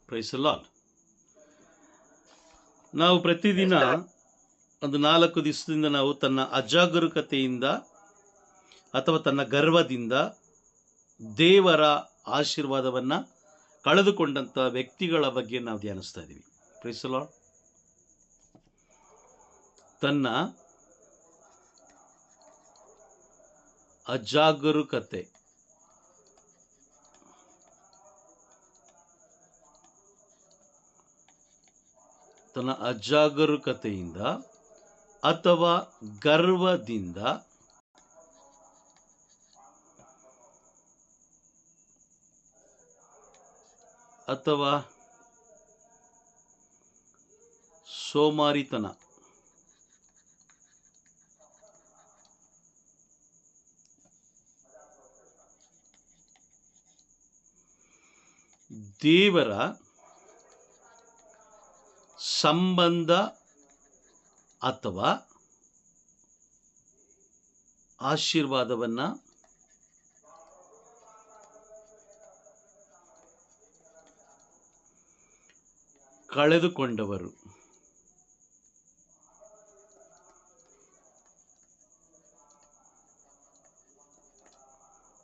Price the lord. ನಾವು ಪ್ರತಿದಿನ ಒಂದು 4 ದಿವಸದಿಂದ ನಾವು ತನ್ನ ಅಜಾಗರೂಕತೆಯಿಂದ ಅಥವಾ ತನ್ನ ಗರ್ವದಿಂದ ದೇವರ ಆಶೀರ್ವಾದವನ್ನು ಕಳೆದುಕೊಂಡಂಥ ವ್ಯಕ್ತಿಗಳ ಬಗ್ಗೆ ನಾವು ಧ್ಯಾನಿಸ್ತಾ ಇದ್ದೀವಿ. Praise the Lord. ತನ್ನ ಅಜಾಗರೂಕತೆ ಅಜಾಗರೂಕತೆಯಿಂದ ಅಥವಾ ಗರ್ವದಿಂದ ಅಥವಾ ಸೋಮಾರಿತನ ದೇವರ ಸಂಬಂಧ ಅಥವಾ ಆಶೀರ್ವಾದವನ್ನು ಕಳೆದುಕೊಂಡವರು.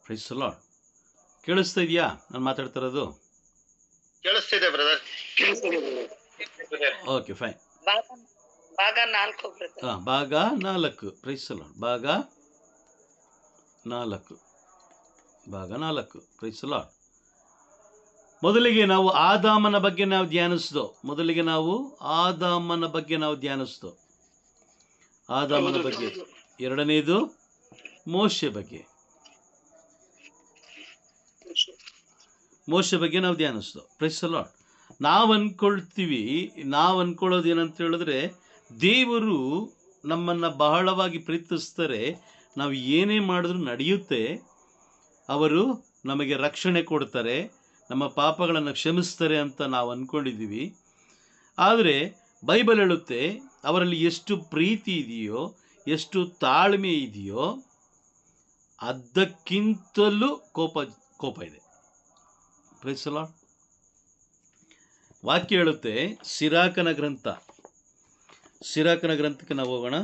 Price the lord. ಕೇಳಿಸ್ತಾ ಇದೆಯಾ ನಾನು ಮಾತಾಡ್ತಿರೋದು? ಕೇಳಿಸ್ತಿದೆ ಬ್ರದರ್. Okay, fine. ಭಾಗ 4 ಭಾಗ 4. Praise the Lord. ಭಾಗ 4. Praise the Lord. ಮೊದಲಿಗೆ ನಾವು ಆದಾಮನ ಬಗ್ಗೆ ನಾವು ಧ್ಯಾನಿಸಿದೋ. ಆದಾಮನ ಬಗ್ಗೆ. ಎರಡನೇದು ಮೋಶೆ ಬಗ್ಗೆ ನಾವು ಧ್ಯಾನಿಸಿದೋ. Price the lord. ನಾವು ಅನ್ಕೊಳ್ಳೋದು ಏನಂತ ಹೇಳಿದ್ರೆ, ದೇವರು ನಮ್ಮನ್ನು ಬಹಳವಾಗಿ ಪ್ರೀತಿಸ್ತಾರೆ, ನಾವು ಏನೇ ಮಾಡಿದ್ರೂ ನಡೆಯುತ್ತೆ, ಅವರು ನಮಗೆ ರಕ್ಷಣೆ ಕೊಡ್ತಾರೆ, ನಮ್ಮ ಪಾಪಗಳನ್ನು ಕ್ಷಮಿಸ್ತಾರೆ ಅಂತ ನಾವು ಅಂದ್ಕೊಂಡಿದ್ದೀವಿ. ಆದರೆ ಬೈಬಲ್ ಹೇಳುತ್ತೆ, ಅವರಲ್ಲಿ ಎಷ್ಟು ಪ್ರೀತಿ ಇದೆಯೋ, ಎಷ್ಟು ತಾಳ್ಮೆ ಇದೆಯೋ, ಅದಕ್ಕಿಂತಲೂ ಕೋಪ ಇದೆ. Praise the Lord. ವಾಕ್ಯ ಹೇಳುತ್ತೆ, ಸಿರಾಕನ ಗ್ರಂಥಕ್ಕೆ ನಾವು ಹೋಗೋಣ.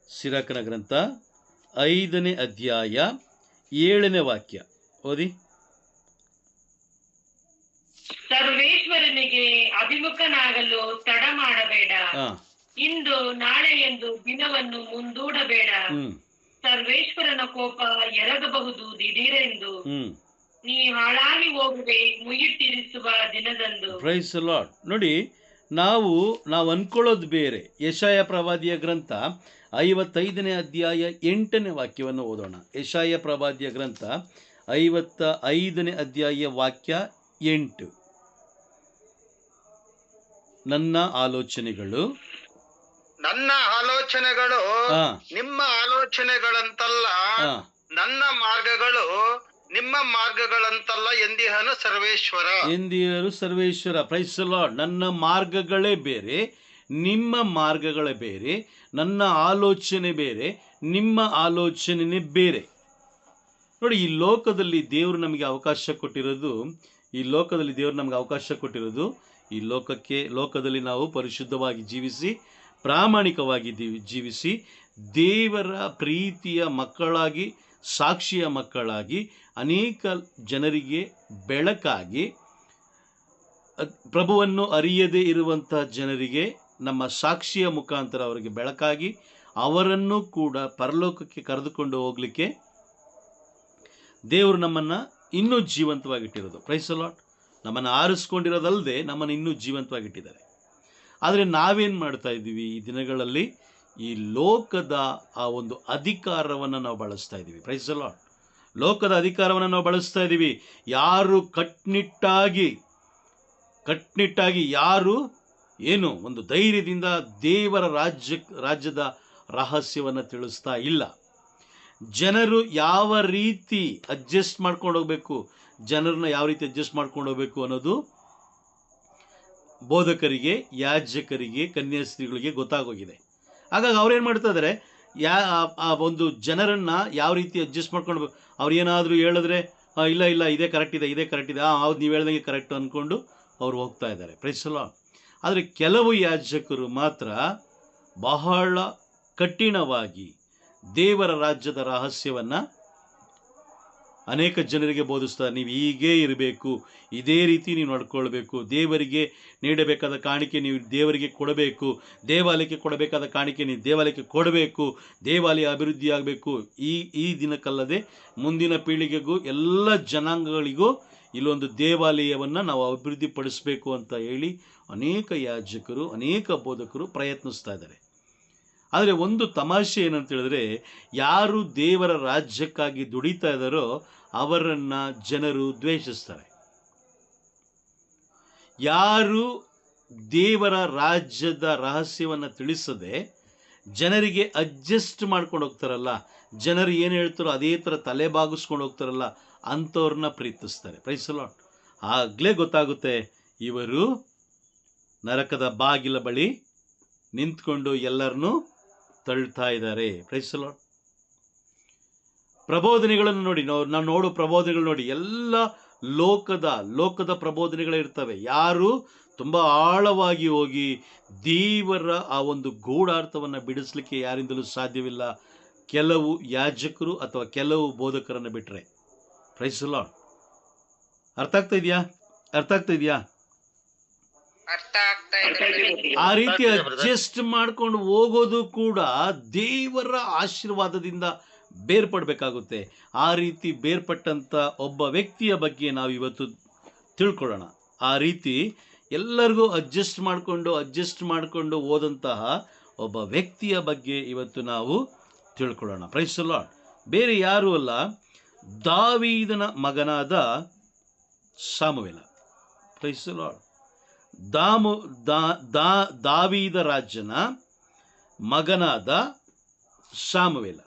ಸಿರಾಕನ ಗ್ರಂಥ 5ನೇ ಅಧ್ಯಾಯ 7ನೇ ವಾಕ್ಯ ಓದಿ. ಸರ್ವೇಶ್ವರನಿಗೆ ಅಭಿಮುಖನಾಗಲು ತಡ ಮಾಡಬೇಡ, ಇಂದು ನಾಳೆ ಎಂದು ದಿನವನ್ನು ಮುಂದೂಡಬೇಡ. ಸರ್ವೇಶ್ವರನ ಕೋಪ ಎರಗಬಹುದು ದಿಢೀರೆಂದು, ನೀ ಹಾಳಾಗಿ ಹೋಗುವೆ ಮುಯ್ಯಿಟ್ಟಿರಿಸುವ ದಿನದಂದು. Praise the Lord. ನೋಡಿ, ನಾವು ಅನ್ಕೊಳ್ಳೋದು ಬೇರೆ. ಯೆಶಾಯ ಪ್ರವಾದಿಯ ಗ್ರಂಥ 55ನೇ ಅಧ್ಯಾಯ 8ನೇ ವಾಕ್ಯವನ್ನು ಓದೋಣ. ಯೆಶಾಯ ಪ್ರವಾದಿಯ ಗ್ರಂಥ 55ನೇ ಅಧ್ಯಾಯ ವಾಕ್ಯ 8. ನನ್ನ ಆಲೋಚನೆಗಳು ನಿಮ್ಮ ಆಲೋಚನೆಗಳಂತಲ್ಲ, ನನ್ನ ಮಾರ್ಗಗಳು ನಿಮ್ಮ ಮಾರ್ಗಗಳಂತಲ್ಲ ಎಂದಿಹನು ಸರ್ವೇಶ್ವರ. Praise the Lord. ನನ್ನ ಮಾರ್ಗಗಳೇ ಬೇರೆ, ನಿಮ್ಮ ಮಾರ್ಗಗಳೇ ಬೇರೆ. ನನ್ನ ಆಲೋಚನೆ ಬೇರೆ, ನಿಮ್ಮ ಆಲೋಚನೆನೇ ಬೇರೆ. ನೋಡಿ, ಈ ಲೋಕದಲ್ಲಿ ದೇವರು ನಮಗೆ ಅವಕಾಶ ಕೊಟ್ಟಿರೋದು, ಈ ಲೋಕದಲ್ಲಿ ನಾವು ಪರಿಶುದ್ಧವಾಗಿ ಜೀವಿಸಿ, ಪ್ರಾಮಾಣಿಕವಾಗಿ ಜೀವಿಸಿ, ದೇವರ ಪ್ರೀತಿಯ ಮಕ್ಕಳಾಗಿ, ಸಾಕ್ಷಿಯ ಮಕ್ಕಳಾಗಿ, ಅನೇಕ ಜನರಿಗೆ ಬೆಳಕಾಗಿ, ಪ್ರಭುವನ್ನು ಅರಿಯದೇ ಇರುವಂಥ ಜನರಿಗೆ ನಮ್ಮ ಸಾಕ್ಷಿಯ ಮುಖಾಂತರ ಅವರಿಗೆ ಬೆಳಕಾಗಿ, ಅವರನ್ನು ಕೂಡ ಪರಲೋಕಕ್ಕೆ ಕರೆದುಕೊಂಡು ಹೋಗಲಿಕ್ಕೆ ದೇವರು ನಮ್ಮನ್ನು ಇನ್ನೂ ಜೀವಂತವಾಗಿಟ್ಟಿರೋದು. Price the lord. ನಮ್ಮನ್ನು ಆರಿಸ್ಕೊಂಡಿರೋದಲ್ಲದೆ ನಮ್ಮನ್ನು ಇನ್ನೂ ಜೀವಂತವಾಗಿಟ್ಟಿದ್ದಾರೆ. ಆದರೆ ನಾವೇನು ಮಾಡ್ತಾ ಇದ್ದೀವಿ ಈ ದಿನಗಳಲ್ಲಿ? ಈ ಲೋಕದ ಆ ಒಂದು ಅಧಿಕಾರವನ್ನು ನಾವು ಬಳಸ್ತಾ ಇದ್ದೀವಿ. Praise the Lord. ಲೋಕದ ಅಧಿಕಾರವನ್ನು ನಾವು ಬಳಸ್ತಾ ಇದ್ದೀವಿ. ಯಾರು ಕಟ್ನಿಟ್ಟಾಗಿ ಯಾರು ಒಂದು ಧೈರ್ಯದಿಂದ ದೇವರ ರಾಜ್ಯದ ರಹಸ್ಯವನ್ನು ತಿಳಿಸ್ತಾ ಇಲ್ಲ. ಜನರು ಯಾವ ರೀತಿ ಅಡ್ಜಸ್ಟ್ ಮಾಡ್ಕೊಂಡು ಹೋಗ್ಬೇಕು, ಜನರನ್ನ ಯಾವ ರೀತಿ ಅಡ್ಜಸ್ಟ್ ಮಾಡ್ಕೊಂಡು ಹೋಗ್ಬೇಕು ಅನ್ನೋದು ಬೋಧಕರಿಗೆ, ಯಾಜಕರಿಗೆ, ಕನ್ಯಾಸ್ತ್ರೀಗಳಿಗೆ ಗೊತ್ತಾಗೋಗಿದೆ. ಹಾಗಾಗಿ ಅವ್ರೇನು ಮಾಡ್ತಾ ಇದ್ದಾರೆ, ಆ ಒಂದು ಜನರನ್ನು ಯಾವ ರೀತಿ ಅಡ್ಜಸ್ಟ್ ಮಾಡ್ಕೊಂಡು, ಅವ್ರು ಏನಾದರೂ ಹೇಳಿದ್ರೆ ಇಲ್ಲ ಇಲ್ಲ ಇದೇ ಕರೆಕ್ಟ್ ಇದೆ, ಇದೇ ಕರೆಕ್ಟ್ ಇದೆ, ಹೌದು ನೀವು ಹೇಳ್ದಂಗೆ ಕರೆಕ್ಟ್ ಅಂದ್ಕೊಂಡು ಅವ್ರು ಹೋಗ್ತಾ ಇದ್ದಾರೆ. Praise the Lord. ಆದರೆ ಕೆಲವು ಯಾಜಕರು ಮಾತ್ರ ಬಹಳ ಕಠಿಣವಾಗಿ ದೇವರ ರಾಜ್ಯದ ರಹಸ್ಯವನ್ನು ಅನೇಕ ಜನರಿಗೆ ಬೋಧಿಸ್ತಾರೆ. ನೀವು ಹೀಗೇ ಇರಬೇಕು, ಇದೇ ರೀತಿ ನೀವು ನಡ್ಕೊಳ್ಬೇಕು, ದೇವರಿಗೆ ನೀಡಬೇಕಾದ ಕಾಣಿಕೆ ನೀವು ದೇವರಿಗೆ ಕೊಡಬೇಕು, ದೇವಾಲಯಕ್ಕೆ ಕೊಡಬೇಕಾದ ಕಾಣಿಕೆ ನೀವು ದೇವಾಲಯಕ್ಕೆ ಕೊಡಬೇಕು, ದೇವಾಲಯ ಅಭಿವೃದ್ಧಿ ಆಗಬೇಕು. ಈ ದಿನಕ್ಕಲ್ಲದೆ ಮುಂದಿನ ಪೀಳಿಗೆಗೂ ಎಲ್ಲ ಜನಾಂಗಗಳಿಗೂ ಇಲ್ಲೊಂದು ದೇವಾಲಯವನ್ನು ನಾವು ಅಭಿವೃದ್ಧಿಪಡಿಸಬೇಕು ಅಂತ ಹೇಳಿ ಅನೇಕ ಯಾಜಕರು, ಅನೇಕ ಬೋಧಕರು ಪ್ರಯತ್ನಿಸ್ತಾ ಇದ್ದಾರೆ. ಆದರೆ ಒಂದು ತಮಾಷೆ ಏನಂತ ಹೇಳಿದ್ರೆ, ಯಾರು ದೇವರ ರಾಜ್ಯಕ್ಕಾಗಿ ದುಡಿತಾ ಇದ್ದಾರೋ ಅವರನ್ನು ಜನರು ದ್ವೇಷಿಸ್ತಾರೆ. ಯಾರು ದೇವರ ರಾಜ್ಯದ ರಹಸ್ಯವನ್ನು ತಿಳಿಸದೆ ಜನರಿಗೆ ಅಡ್ಜಸ್ಟ್ ಮಾಡ್ಕೊಂಡು ಹೋಗ್ತಾರಲ್ಲ, ಜನರು ಏನು ಹೇಳ್ತಾರೋ ಅದೇ ಥರ ತಲೆ ಬಾಗಿಸ್ಕೊಂಡು ಹೋಗ್ತಾರಲ್ಲ, ಅಂಥವ್ರನ್ನ ಪ್ರೀತಿಸ್ತಾರೆ. Price the lord. ಆಗಲೇ ಗೊತ್ತಾಗುತ್ತೆ ಇವರು ನರಕದ ಬಾಗಿಲ ಬಳಿ ನಿಂತ್ಕೊಂಡು ಎಲ್ಲರನ್ನೂ ತಳ್ತಾ ಇದ್ದಾರೆ. Praise the lord. ಪ್ರಬೋಧನೆಗಳನ್ನು ನೋಡಿ, ನಾವು ನೋಡೋ ಪ್ರಬೋಧನೆಗಳು ನೋಡಿ, ಎಲ್ಲ ಲೋಕದ ಪ್ರಬೋಧನೆಗಳೇ ಇರ್ತವೆ. ಯಾರು ತುಂಬ ಆಳವಾಗಿ ಹೋಗಿ ದೇವರ ಆ ಒಂದು ಗೂಢಾರ್ಥವನ್ನು ಬಿಡಿಸ್ಲಿಕ್ಕೆ ಯಾರಿಂದಲೂ ಸಾಧ್ಯವಿಲ್ಲ, ಕೆಲವು ಯಾಜಕರು ಅಥವಾ ಕೆಲವು ಬೋಧಕರನ್ನು ಬಿಟ್ಟರೆ. Praise the Lord. ಅರ್ಥ ಆಗ್ತಾ ಇದೆಯಾ? ಆ ರೀತಿ ಅಡ್ಜಸ್ಟ್ ಮಾಡ್ಕೊಂಡು ಹೋಗೋದು ಕೂಡ ದೇವರ ಆಶೀರ್ವಾದದಿಂದ ಬೇರ್ಪಡಬೇಕಾಗುತ್ತೆ. ಆ ರೀತಿ ಬೇರ್ಪಟ್ಟಂಥ ಒಬ್ಬ ವ್ಯಕ್ತಿಯ ಬಗ್ಗೆ ನಾವು ಇವತ್ತು ತಿಳ್ಕೊಳ್ಳೋಣ. ಆ ರೀತಿ ಎಲ್ಲರಿಗೂ ಅಡ್ಜಸ್ಟ್ ಮಾಡಿಕೊಂಡು ಹೋದಂತಹ ಒಬ್ಬ ವ್ಯಕ್ತಿಯ ಬಗ್ಗೆ ಇವತ್ತು ನಾವು ತಿಳ್ಕೊಳ್ಳೋಣ. Praise the Lord. ಬೇರೆ ಯಾರೂ ಅಲ್ಲ, ದಾವೀದನ ಮಗನಾದ ಸಾಮುವೇಲ. Praise the Lord. ದಾವೀದ ರಾಜನ ಮಗನಾದ ಸಾಮುವೇಲ.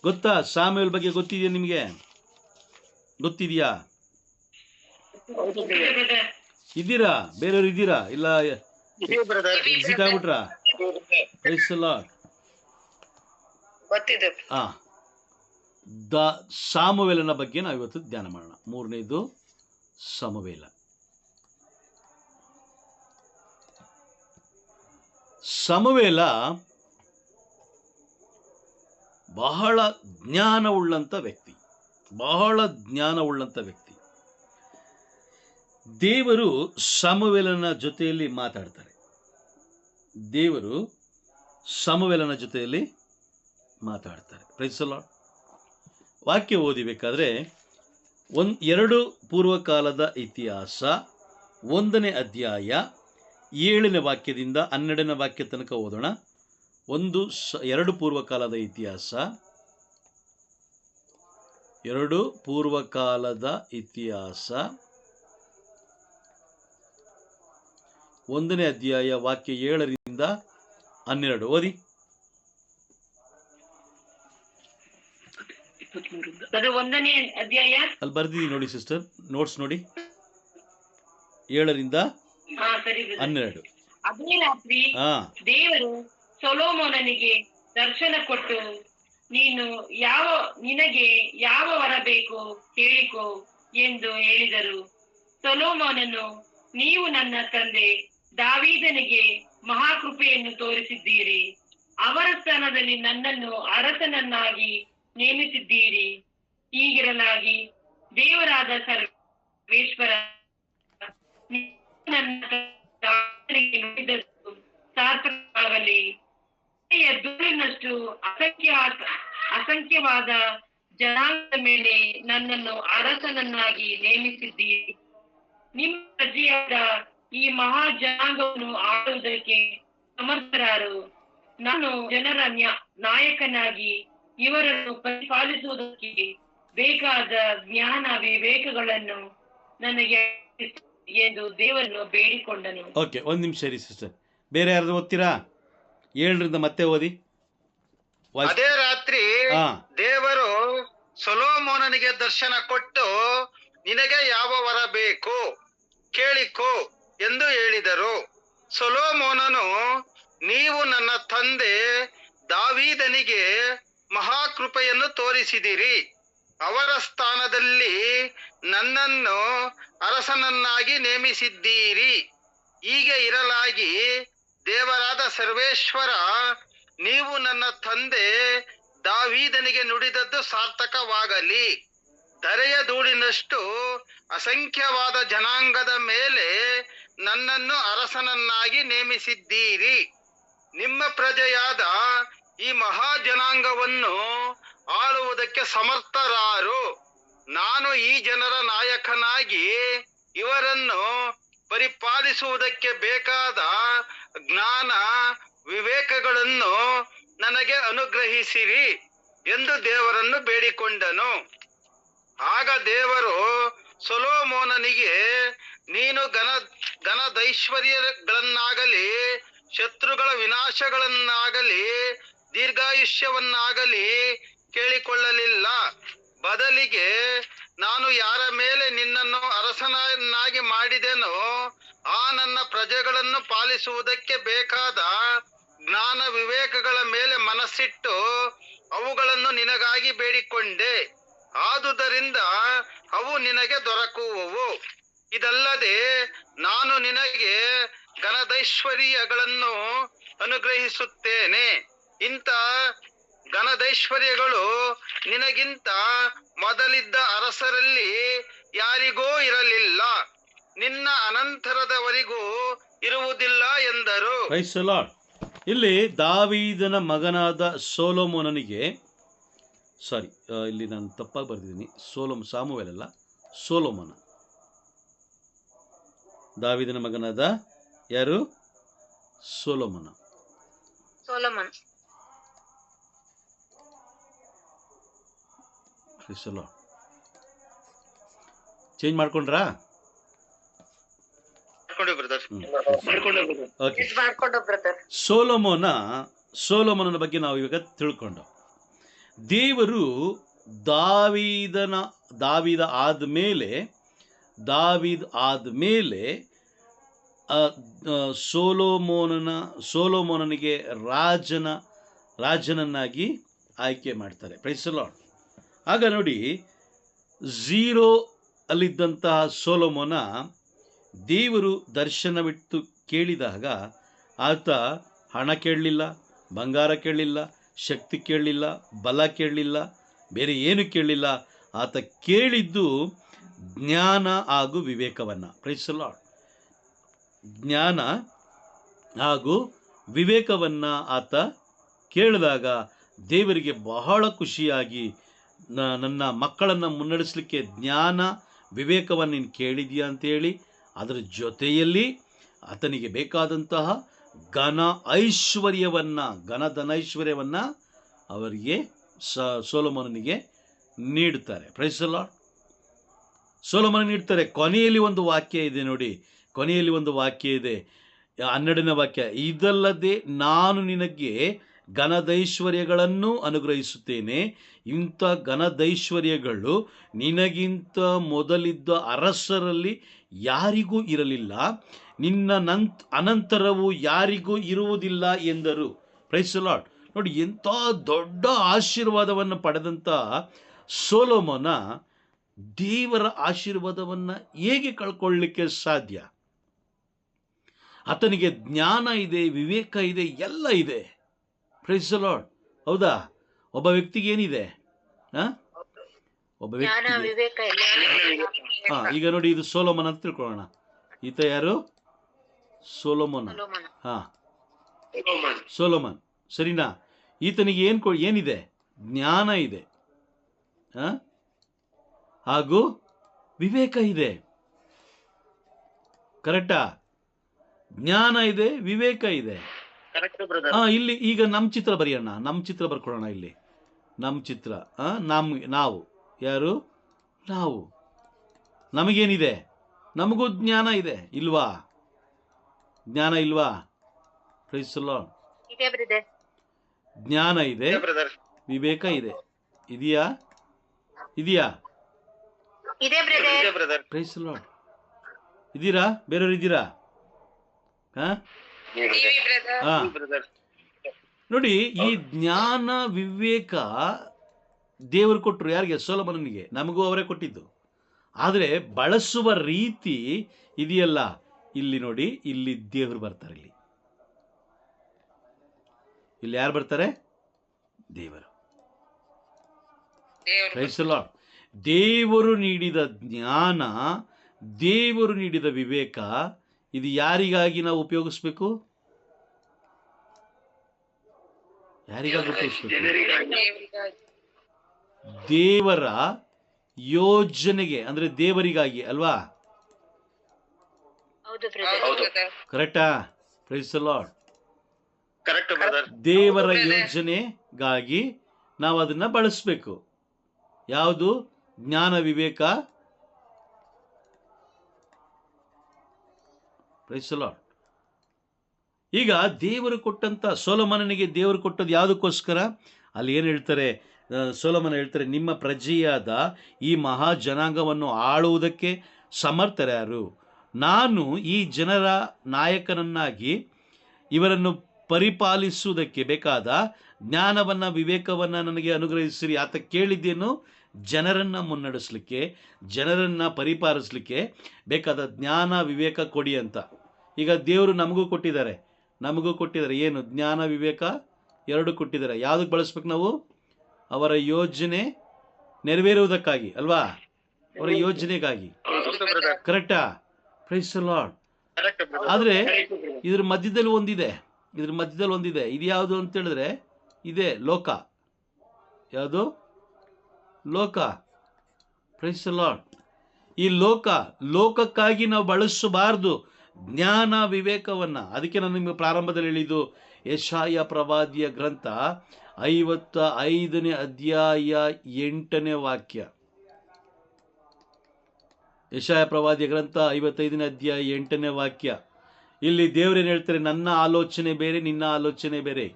ಗೊತ್ತಾ? ಸಾಮುವೇಲ್ ಬಗ್ಗೆ ಗೊತ್ತಿದೆಯಾ ನಿಮಗೆ? ಗೊತ್ತಿದೆಯಾ? ಇದ್ದೀರಾ? ಬೇರೆಯವ್ರು ಇದ್ದೀರಾ? ಇಲ್ಲ ಎಕ್ಸಿಟ್ ಆಗ್ಬಿಟ್ರಾ? Praise the Lord. ಸಾಮುವೇಲನ ಬಗ್ಗೆ ನಾವು ಇವತ್ತು ಧ್ಯಾನ ಮಾಡೋಣ. 3ನೇದು ಸಮುವೇಲ. ಸಮುವೇಲ ಬಹಳ ಜ್ಞಾನವುಳ್ಳಂಥ ವ್ಯಕ್ತಿ. ದೇವರು ಸಮುವೇಲನ ಜೊತೆಯಲ್ಲಿ ಮಾತಾಡ್ತಾರೆ. Praise the Lord. ವಾಕ್ಯ ಓದಿಬೇಕಾದ್ರೆ 2 ಪೂರ್ವಕಾಲದ ಇತಿಹಾಸ 1ನೇ ಅಧ್ಯಾಯ 7ನೇ ವಾಕ್ಯದಿಂದ 12ನೇ ವಾಕ್ಯ ತನಕ ಓದೋಣ. 2 ಪೂರ್ವಕಾಲದ ಇತಿಹಾಸ 1ನೇ ಅಧ್ಯಾಯ ವಾಕ್ಯ 7ರಿಂದ 12 ಓದಿ. ಅದು 1ನೇ ಅಧ್ಯಾಯ ಅಲ್ಲಿ ಬರ್ದಿದ್ದೀನಿ ನೋಡಿ ಸಿಸ್ಟರ್, ನೋಟ್ಸ್ ನೋಡಿ. 7ರಿಂದ 12. ಅದೇ ರಾತ್ರಿ ದೇವರು ಸೊಲೊಮೋನನಿಗೆ ದರ್ಶನ ಕೊಟ್ಟು, ನಿನಗೆ ಯಾವ ವರ ಬೇಕು ಕೇಳಿಕೋ ಎಂದು ಹೇಳಿದರು. ಸೊಲೊಮೋನನು, ನೀವು ನನ್ನ ತಂದೆ ದಾವೀದನಿಗೆ ಮಹಾಕೃಪೆಯನ್ನು ತೋರಿಸಿದ್ದೀರಿ, ಅವರ ಸ್ಥಾನದಲ್ಲಿ ನನ್ನನ್ನು ಅರಸನನ್ನಾಗಿ ನೇಮಿಸಿದ್ದೀರಿ. ಹೀಗಿರಲಾಗಿ ದೇವರಾದ ಸರ್ವೇಶ್ವರ ಸಾರ್ಥಕವಾಗಲಿ. ಧೂಳಿನಷ್ಟು ಅಸಂಖ್ಯವಾದ ಜನಾಂಗದ ಮೇಲೆ ನನ್ನನ್ನು ಅರಸನನ್ನಾಗಿ ನೇಮಿಸಿದ್ದೀರಿ. ನಿಮ್ಮ ಪ್ರಜೆಯಾದ ಈ ಮಹಾ ಜನಾಂಗವನ್ನು ಆಳುವುದಕ್ಕೆ ಸಮರ್ಥರಾರು. ನಾನು ಜನರ ನಾಯಕನಾಗಿ ಇವರನ್ನು ಪರಿಪಾಲಿಸುವುದಕ್ಕೆ ಬೇಕಾದ ಜ್ಞಾನ ವಿವೇಕಗಳನ್ನು ನನಗೆ ಎಂದು ದೇವರನ್ನು ಬೇಡಿಕೊಂಡನು. ಓಕೆ, 1 ನಿಮಿಷ ಇರಿ ಸಿಸ್ಟರ್. ಬೇರೆ ಯಾರು ಓದ್ತೀರಾ? 7ರಿಂದ ಮತ್ತೆ ಓದಿ. ಅದೇ ರಾತ್ರಿ ದೇವರು ಸೊಲೊಮೋನನಿಗೆ ದರ್ಶನ ಕೊಟ್ಟು, ನಿನಗೆ ಯಾವ ವರ ಬೇಕು ಕೇಳಿಕೋ ಎಂದು ಹೇಳಿದರು. ಸೊಲೊಮೋನನು, ನೀವು ನನ್ನ ತಂದೆ ದಾವೀದನಿಗೆ ಮಹಾಕೃಪೆಯನ್ನು ತೋರಿಸಿದಿರಿ, ಅವರ ಸ್ಥಾನದಲ್ಲಿ ನನ್ನನ್ನು ಅರಸನನ್ನಾಗಿ ನೇಮಿಸಿದ್ದೀರಿ. ಹೀಗೆ ಇರಲಾಗಿ ದೇವರಾದ ಸರ್ವೇಶ್ವರ, ನೀವು ನನ್ನ ತಂದೆ ದಾವೀದನಿಗೆ ನುಡಿದದ್ದು ಸಾರ್ಥಕವಾಗಲಿ. ಧರೆಯ ಧೂಳಿನಷ್ಟು ಅಸಂಖ್ಯವಾದ ಜನಾಂಗದ ಮೇಲೆ ನನ್ನನ್ನು ಅರಸನನ್ನಾಗಿ ನೇಮಿಸಿದ್ದೀರಿ. ನಿಮ್ಮ ಪ್ರಜೆಯಾದ ಈ ಮಹಾ ಜನಾಂಗವನ್ನು ಆಳುವುದಕ್ಕೆ ಸಮರ್ಥರಾರು. ನಾನು ಈ ಜನರ ನಾಯಕನಾಗಿ ಇವರನ್ನು ಪರಿಪಾಲಿಸುವುದಕ್ಕೆ ಬೇಕಾದ ಜ್ಞಾನ ವಿವೇಕಗಳನ್ನು ನನಗೆ ಅನುಗ್ರಹಿಸಿರಿ ಎಂದು ದೇವರನ್ನು ಬೇಡಿಕೊಂಡನು. ಆಗ ದೇವರು ಸೊಲೊಮೋನನಿಗೆ, ನೀನು ಘನದೈಶ್ವರ್ಯಗಳನ್ನಾಗಲಿ ಶತ್ರುಗಳ ವಿನಾಶಗಳನ್ನಾಗಲಿ ದೀರ್ಘಾಯುಷ್ಯವನ್ನಾಗಲಿ ಕೇಳಿಕೊಳ್ಳಲಿಲ್ಲ. ಬದಲಿಗೆ ನಾನು ಯಾರ ಮೇಲೆ ನಿನ್ನನ್ನು ಅರಸನನ್ನಾಗಿ ಮಾಡಿದೆನೋ ಆ ನನ್ನ ಪ್ರಜೆಗಳನ್ನು ಪಾಲಿಸುವುದಕ್ಕೆ ಬೇಕಾದ ಜ್ಞಾನ ವಿವೇಕಗಳ ಮೇಲೆ ಮನಸ್ಸಿಟ್ಟು ಅವುಗಳನ್ನು ನಿನಗಾಗಿ ಬೇಡಿಕೊಂಡೆ. ಆದುದರಿಂದ ಅವು ನಿನಗೆ ದೊರಕುವವು. ಇದಲ್ಲದೆ ನಾನು ನಿನಗೆ ಘನದೈಶ್ವರ್ಯಗಳನ್ನು ಅನುಗ್ರಹಿಸುತ್ತೇನೆ. ಇಂಥ ಘನದೈಶ್ವರ್ಯಗಳು ನಿನಗಿಂತ ಮೊದಲಿದ್ದ ಅರಸರಲ್ಲಿ ಯಾರಿಗೂ ಇರಲಿಲ್ಲ, ನಿನ್ನ ಅನಂತರದವರಿಗೂ ಇರುವುದಿಲ್ಲ ಎಂದರು. Praise the Lord. ಇಲ್ಲಿ ದಾವೀದನ ಮಗನಾದ ಸೊಲೊಮೋನನಿಗೆ, ಇಲ್ಲಿ ನಾನು ತಪ್ಪಾಗಿ ಬರೆದಿದ್ದೀನಿ, ಸಾಮುವೇಲ್ ಅಲ್ಲ, ಸೊಲೊಮೋನ. ದಾವೀದನ ಮಗನಾದ ಯಾರು? ಸೊಲೊಮೋನ. ಚೇಂಜ್ ಮಾಡ್ಕೊಂಡ್ರಾ? ಸೊಲೊಮೋನನ ಬಗ್ಗೆ ನಾವು ಇವಾಗ ತಿಳ್ಕೊಂಡು, ದೇವರು ದಾವೀದ ಆದ್ಮೇಲೆ ಸೊಲೊಮೋನನಿಗೆ ರಾಜನನ್ನಾಗಿ ಆಯ್ಕೆ ಮಾಡ್ತಾರೆ. Praise the Lord. ಆಗ ನೋಡಿ, 0 ಅಲ್ಲಿದ್ದಂತಹ ಸೊಲೊಮೋನ ದೇವರು ದರ್ಶನವಿಟ್ಟು ಕೇಳಿದಾಗ ಆತ ಹಣ ಕೇಳಲಿಲ್ಲ, ಬಂಗಾರ ಕೇಳಲಿಲ್ಲ, ಶಕ್ತಿ ಕೇಳಲಿಲ್ಲ, ಬಲ ಕೇಳಲಿಲ್ಲ, ಬೇರೆ ಏನು ಕೇಳಲಿಲ್ಲ. ಆತ ಕೇಳಿದ್ದು ಜ್ಞಾನ ಹಾಗೂ ವಿವೇಕವನ್ನು. Praise the Lord. ಜ್ಞಾನ ಹಾಗೂ ವಿವೇಕವನ್ನು ಆತ ಕೇಳಿದಾಗ ದೇವರಿಗೆ ಬಹಳ ಖುಷಿಯಾಗಿ, ನನ್ನ ಮಕ್ಕಳನ್ನು ಮುನ್ನಡೆಸಲಿಕ್ಕೆ ಜ್ಞಾನ ವಿವೇಕವನ್ನು ನೀನು ಕೇಳಿದೆಯಾ ಅಂತೇಳಿ, ಅದರ ಜೊತೆಯಲ್ಲಿ ಆತನಿಗೆ ಬೇಕಾದಂತಹ ಘನದೈಶ್ವರ್ಯವನ್ನು ಅವರಿಗೆ ಸೊಲೊಮೋನನಿಗೆ ನೀಡುತ್ತಾರೆ. Price the lord. ಸೊಲೊಮೋನ ನೀಡ್ತಾರೆ. ಕೊನೆಯಲ್ಲಿ ಒಂದು ವಾಕ್ಯ ಇದೆ ನೋಡಿ, ಕೊನೆಯಲ್ಲಿ ಒಂದು ವಾಕ್ಯ ಇದೆ, 12ನೇ ವಾಕ್ಯ, ಇದಲ್ಲದೆ ನಾನು ನಿನಗೆ ಘನದೈಶ್ವರ್ಯಗಳನ್ನು ಅನುಗ್ರಹಿಸುತ್ತೇನೆ. ಇಂಥ ಘನದೈಶ್ವರ್ಯಗಳು ನಿನಗಿಂತ ಮೊದಲಿದ್ದ ಅರಸರಲ್ಲಿ ಯಾರಿಗೂ ಇರಲಿಲ್ಲ, ನಿನ್ನ ಅನಂತರವು ಯಾರಿಗೂ ಇರುವುದಿಲ್ಲ ಎಂದರು. Praise the Lord. ನೋಡಿ, ಎಂಥ ದೊಡ್ಡ ಆಶೀರ್ವಾದವನ್ನು ಪಡೆದಂಥ ಸೊಲೊಮೋನ ದೇವರ ಆಶೀರ್ವಾದವನ್ನು ಹೇಗೆ ಕಳ್ಕೊಳ್ಳಲಿಕ್ಕೆ ಸಾಧ್ಯ? ಆತನಿಗೆ ಜ್ಞಾನ ಇದೆ, ವಿವೇಕ ಇದೆ, ಎಲ್ಲ ಇದೆ. Praise the Lord. ಹೌದಾ? ಒಬ್ಬ ವ್ಯಕ್ತಿಗೆ ಏನಿದೆ? ಒಬ್ಬ ವ್ಯಕ್ತಿ ಈಗ ನೋಡಿ, ಇದು ಸೊಲೊಮೋನ ಅಂತ ತಿಳ್ಕೊಳ್ಳೋಣ. ಈತ ಯಾರು? ಸೊಲೊಮೋನ. ಸೊಲೊಮನ್, ಸರಿನಾ? ಈತನಿಗೆ ಏನಿದೆ? ಜ್ಞಾನ ಇದೆ, ಹಾಗೂ ವಿವೇಕ ಇದೆ. ಕರೆಕ್ಟಾ? ಜ್ಞಾನ ಇದೆ, ವಿವೇಕ ಇದೆ. ಇಲ್ಲಿ ಈಗ ನಮ್ಮ ಚಿತ್ರ ಬರೆಯೋಣ, ನಮ್ಮ ಚಿತ್ರ ಬರ್ಕೊಳ್ಳೋಣ. ಇಲ್ಲಿ ನಮ್ಮ ಚಿತ್ರ, ನಾವು ಯಾರು? ನಾವು. ನಮಗೇನಿದೆ? ನಮಗೂ ಜ್ಞಾನ ಇದೆ, ಇಲ್ವಾ? ಜ್ಞಾನ ಇಲ್ವಾ? Praise the Lord. ಜ್ಞಾನ ಇದೆ, ವಿವೇಕ ಇದೆ. ಇದೆಯಾ? Praise the Lord. ಇದ್ದೀರಾ? ಬೇರೆಯವ್ರು ಇದ್ದೀರಾ? ನೋಡಿ, ಈ ಜ್ಞಾನ ವಿವೇಕ ದೇವರು ಕೊಟ್ಟರು ಯಾರಿಗೆ? ಸೊಲೊಮೋನನಿಗೆ. ನಮಗೂ ಅವರೇ ಕೊಟ್ಟಿದ್ದು. ಆದರೆ ಬಳಸುವ ರೀತಿ ಇದೆಯಲ್ಲ, ಇಲ್ಲಿ ನೋಡಿ, ಇಲ್ಲಿ ದೇವರು ಬರ್ತಾರೆ. ಇಲ್ಲಿ ಯಾರು ಬರ್ತಾರೆ? ದೇವರು. Praise the Lord. ದೇವರು ನೀಡಿದ ಜ್ಞಾನ, ದೇವರು ನೀಡಿದ ವಿವೇಕ, ಇದು ಯಾರಿಗಾಗಿ ನಾವು ಉಪಯೋಗಿಸ್ಬೇಕು? ಯಾರಿಗಾಗಿ ಉಪಯೋಗಿಸ್ಬೇಕು? ದೇವರ ಯೋಜನೆಗೆ, ಅಂದ್ರೆ ದೇವರಿಗಾಗಿ ಅಲ್ವಾ? ಕರೆಕ್ಟಾ? Praise the Lord. Correct brother. ದೇವರ ಯೋಜನೆಗಾಗಿ ನಾವು ಅದನ್ನ ಬಳಸಬೇಕು. ಯಾವುದು? ಜ್ಞಾನ, ವಿವೇಕ. Price the Lord. ಈಗ ದೇವರು ಕೊಟ್ಟಂತ, ಸೊಲೊಮೋನನಿಗೆ ದೇವರು ಕೊಟ್ಟದ್ದು ಯಾವುದಕ್ಕೋಸ್ಕರ? ಅಲ್ಲಿ ಏನು ಹೇಳ್ತಾರೆ? ಸೊಲೊಮೋನ ಹೇಳ್ತಾರೆ, ನಿಮ್ಮ ಪ್ರಜೆಯಾದ ಈ ಮಹಾ ಜನಾಂಗವನ್ನು ಆಳುವುದಕ್ಕೆ ಸಮರ್ಥರ್ಯಾರು? ನಾನು ಈ ಜನರ ನಾಯಕನನ್ನಾಗಿ ಇವರನ್ನು ಪರಿಪಾಲಿಸುವುದಕ್ಕೆ ಬೇಕಾದ ಜ್ಞಾನವನ್ನು, ವಿವೇಕವನ್ನು ನನಗೆ ಅನುಗ್ರಹಿಸಿರಿ. ಆತ ಕೇಳಿದ್ದೇನು? ಜನರನ್ನು ಮುನ್ನಡೆಸಲಿಕ್ಕೆ, ಜನರನ್ನು ಪರಿಪಾಲಿಸಲಿಕ್ಕೆ ಬೇಕಾದ ಜ್ಞಾನ, ವಿವೇಕ ಕೊಡಿ ಅಂತ. ಈಗ ದೇವರು ನಮಗೂ ಕೊಟ್ಟಿದ್ದಾರೆ. ಏನು? ಜ್ಞಾನ, ವಿವೇಕ ಎರಡು ಕೊಟ್ಟಿದ್ದಾರೆ. ಯಾವುದಕ್ಕೆ ಬಳಸ್ಬೇಕು ನಾವು? ಅವರ ಯೋಜನೆ ನೆರವೇರುವುದಕ್ಕಾಗಿ ಅಲ್ವಾ? ಅವರ ಯೋಜನೆಗಾಗಿ. ಕರೆಕ್ಟಾ? Praise the Lord. ಆದರೆ ಇದ್ರ ಮಧ್ಯದಲ್ಲಿ ಒಂದಿದೆ. ಇದು ಯಾವುದು ಅಂತ ಹೇಳಿದ್ರೆ, ಇದೆ ಲೋಕ. ಯಾವುದು? ಲೋಕ. Praise the Lord. ಈ ಲೋಕಕ್ಕಾಗಿ ನಾವು ಬಳಸಬಾರ್ದು ಜ್ಞಾನ, ವಿವೇಕವನ್ನ. ಅದಕ್ಕೆ ನಾನು ನಿಮಗೆ ಪ್ರಾರಂಭದಲ್ಲಿ ಹೇಳಿದ್ದು, ಯೆಶಾಯ ಪ್ರವಾದಿಯ ಗ್ರಂಥ 55ನೇ ಅಧ್ಯಾಯ 8ನೇ ವಾಕ್ಯ. ಯೆಶಾಯ ಪ್ರವಾದಿಯ ಗ್ರಂಥ 55ನೇ ಅಧ್ಯಾಯ 8ನೇ ವಾಕ್ಯ. ಇಲ್ಲಿ ದೇವರೇನು ಹೇಳ್ತಾರೆ? ನನ್ನ ಆಲೋಚನೆ ಬೇರೆ, ನಿನ್ನ ಆಲೋಚನೆ ಬೇರೆ.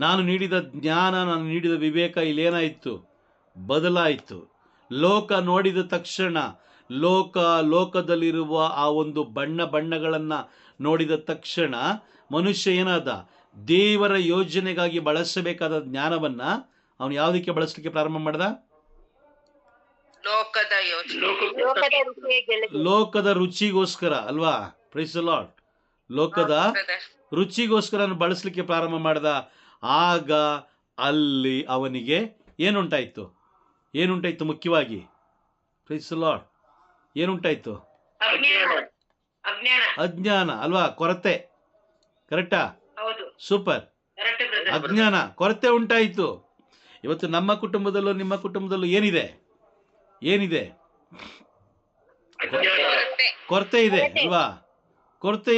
ನಾನು ನೀಡಿದ ಜ್ಞಾನ, ನಾನು ನೀಡಿದ ವಿವೇಕ ಇಲ್ಲೇನಾಯಿತು? ಬದಲಾಯಿತು. ಲೋಕ ನೋಡಿದ ತಕ್ಷಣ, ಲೋಕದಲ್ಲಿರುವ ಆ ಒಂದು ಬಣ್ಣಗಳನ್ನು ನೋಡಿದ ತಕ್ಷಣ ಮನುಷ್ಯ ಏನಾದ? ದೇವರ ಯೋಜನೆಗಾಗಿ ಬಳಸಬೇಕಾದ ಜ್ಞಾನವನ್ನ ಅವನು ಯಾವುದಕ್ಕೆ ಬಳಸಲಿಕ್ಕೆ ಪ್ರಾರಂಭ ಮಾಡ್ದ? ಲೋಕದ ರುಚಿಗೋಸ್ಕರ ಅಲ್ವಾ? Praise the Lord. ಲೋಕದ ರುಚಿಗೋಸ್ಕರ ಬಳಸಲಿಕ್ಕೆ ಪ್ರಾರಂಭ ಮಾಡ್ದ. ಆಗ ಅಲ್ಲಿ ಅವನಿಗೆ ಏನುಂಟಾಯ್ತು? ಮುಖ್ಯವಾಗಿ? Praise the Lord. ಏನುಂಟಾಯ್ತು? ಅಜ್ಞಾನ ಅಲ್ವಾ? ಕೊರತೆ. ಕರೆಕ್ಟಾ? ಸೂಪರ್. ಅಜ್ಞಾನ, ಕೊರತೆ ಉಂಟಾಯಿತು. ಇವತ್ತು ನಮ್ಮ ಕುಟುಂಬದಲ್ಲೂ ನಿಮ್ಮ ಕುಟುಂಬದಲ್ಲೂ ಏನಿದೆ? ಕೊರತೆ ಇದೆ ಅಲ್ವಾ? ಕೊರತೆ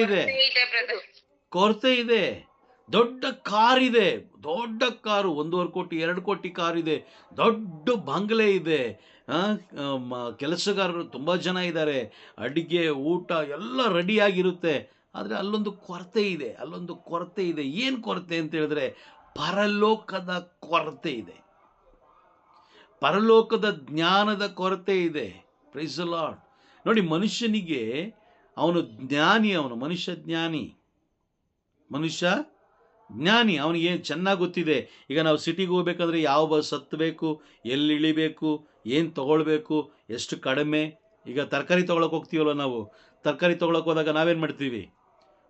ಇದೆ. ದೊಡ್ಡ ಕಾರ್ ಇದೆ, ದೊಡ್ಡ ಕಾರು, 1.5 ಕೋಟಿ 2 ಕೋಟಿ ಕಾರ್ ಇದೆ, ದೊಡ್ಡ ಬಂಗ್ಲೆ ಇದೆ, ಕೆಲಸಗಾರರು ತುಂಬ ಜನ ಇದ್ದಾರೆ, ಅಡಿಗೆ, ಊಟ ಎಲ್ಲ ರೆಡಿಯಾಗಿರುತ್ತೆ. ಆದರೆ ಅಲ್ಲೊಂದು ಕೊರತೆ ಇದೆ. ಏನು ಕೊರತೆ ಅಂತ ಹೇಳಿದ್ರೆ, ಪರಲೋಕದ ಕೊರತೆ ಇದೆ. ಪರಲೋಕದ ಜ್ಞಾನದ ಕೊರತೆ ಇದೆ. Praise the Lord. ನೋಡಿ, ಮನುಷ್ಯನಿಗೆ ಅವನು ಜ್ಞಾನಿ, ಮನುಷ್ಯ ಜ್ಞಾನಿ. ಅವನಿಗೆ ಚೆನ್ನಾಗಿ ಗೊತ್ತಿದೆ. ಈಗ ನಾವು ಸಿಟಿಗೆ ಹೋಗ್ಬೇಕಂದ್ರೆ ಯಾವ ಬಸ್ ಹತ್ತಬೇಕು, ಎಲ್ಲಿ ಇಳಿಬೇಕು, ಏನು ತೊಗೊಳ್ಬೇಕು, ಎಷ್ಟು ಕಡಿಮೆ. ಈಗ ತರಕಾರಿ ತೊಗೊಳಕ್ಕೆ ಹೋಗ್ತೀವಲ್ಲ, ನಾವು ತರಕಾರಿ ತೊಗೊಳಕ್ಕೆ ಹೋದಾಗ ನಾವೇನು ಮಾಡ್ತೀವಿ?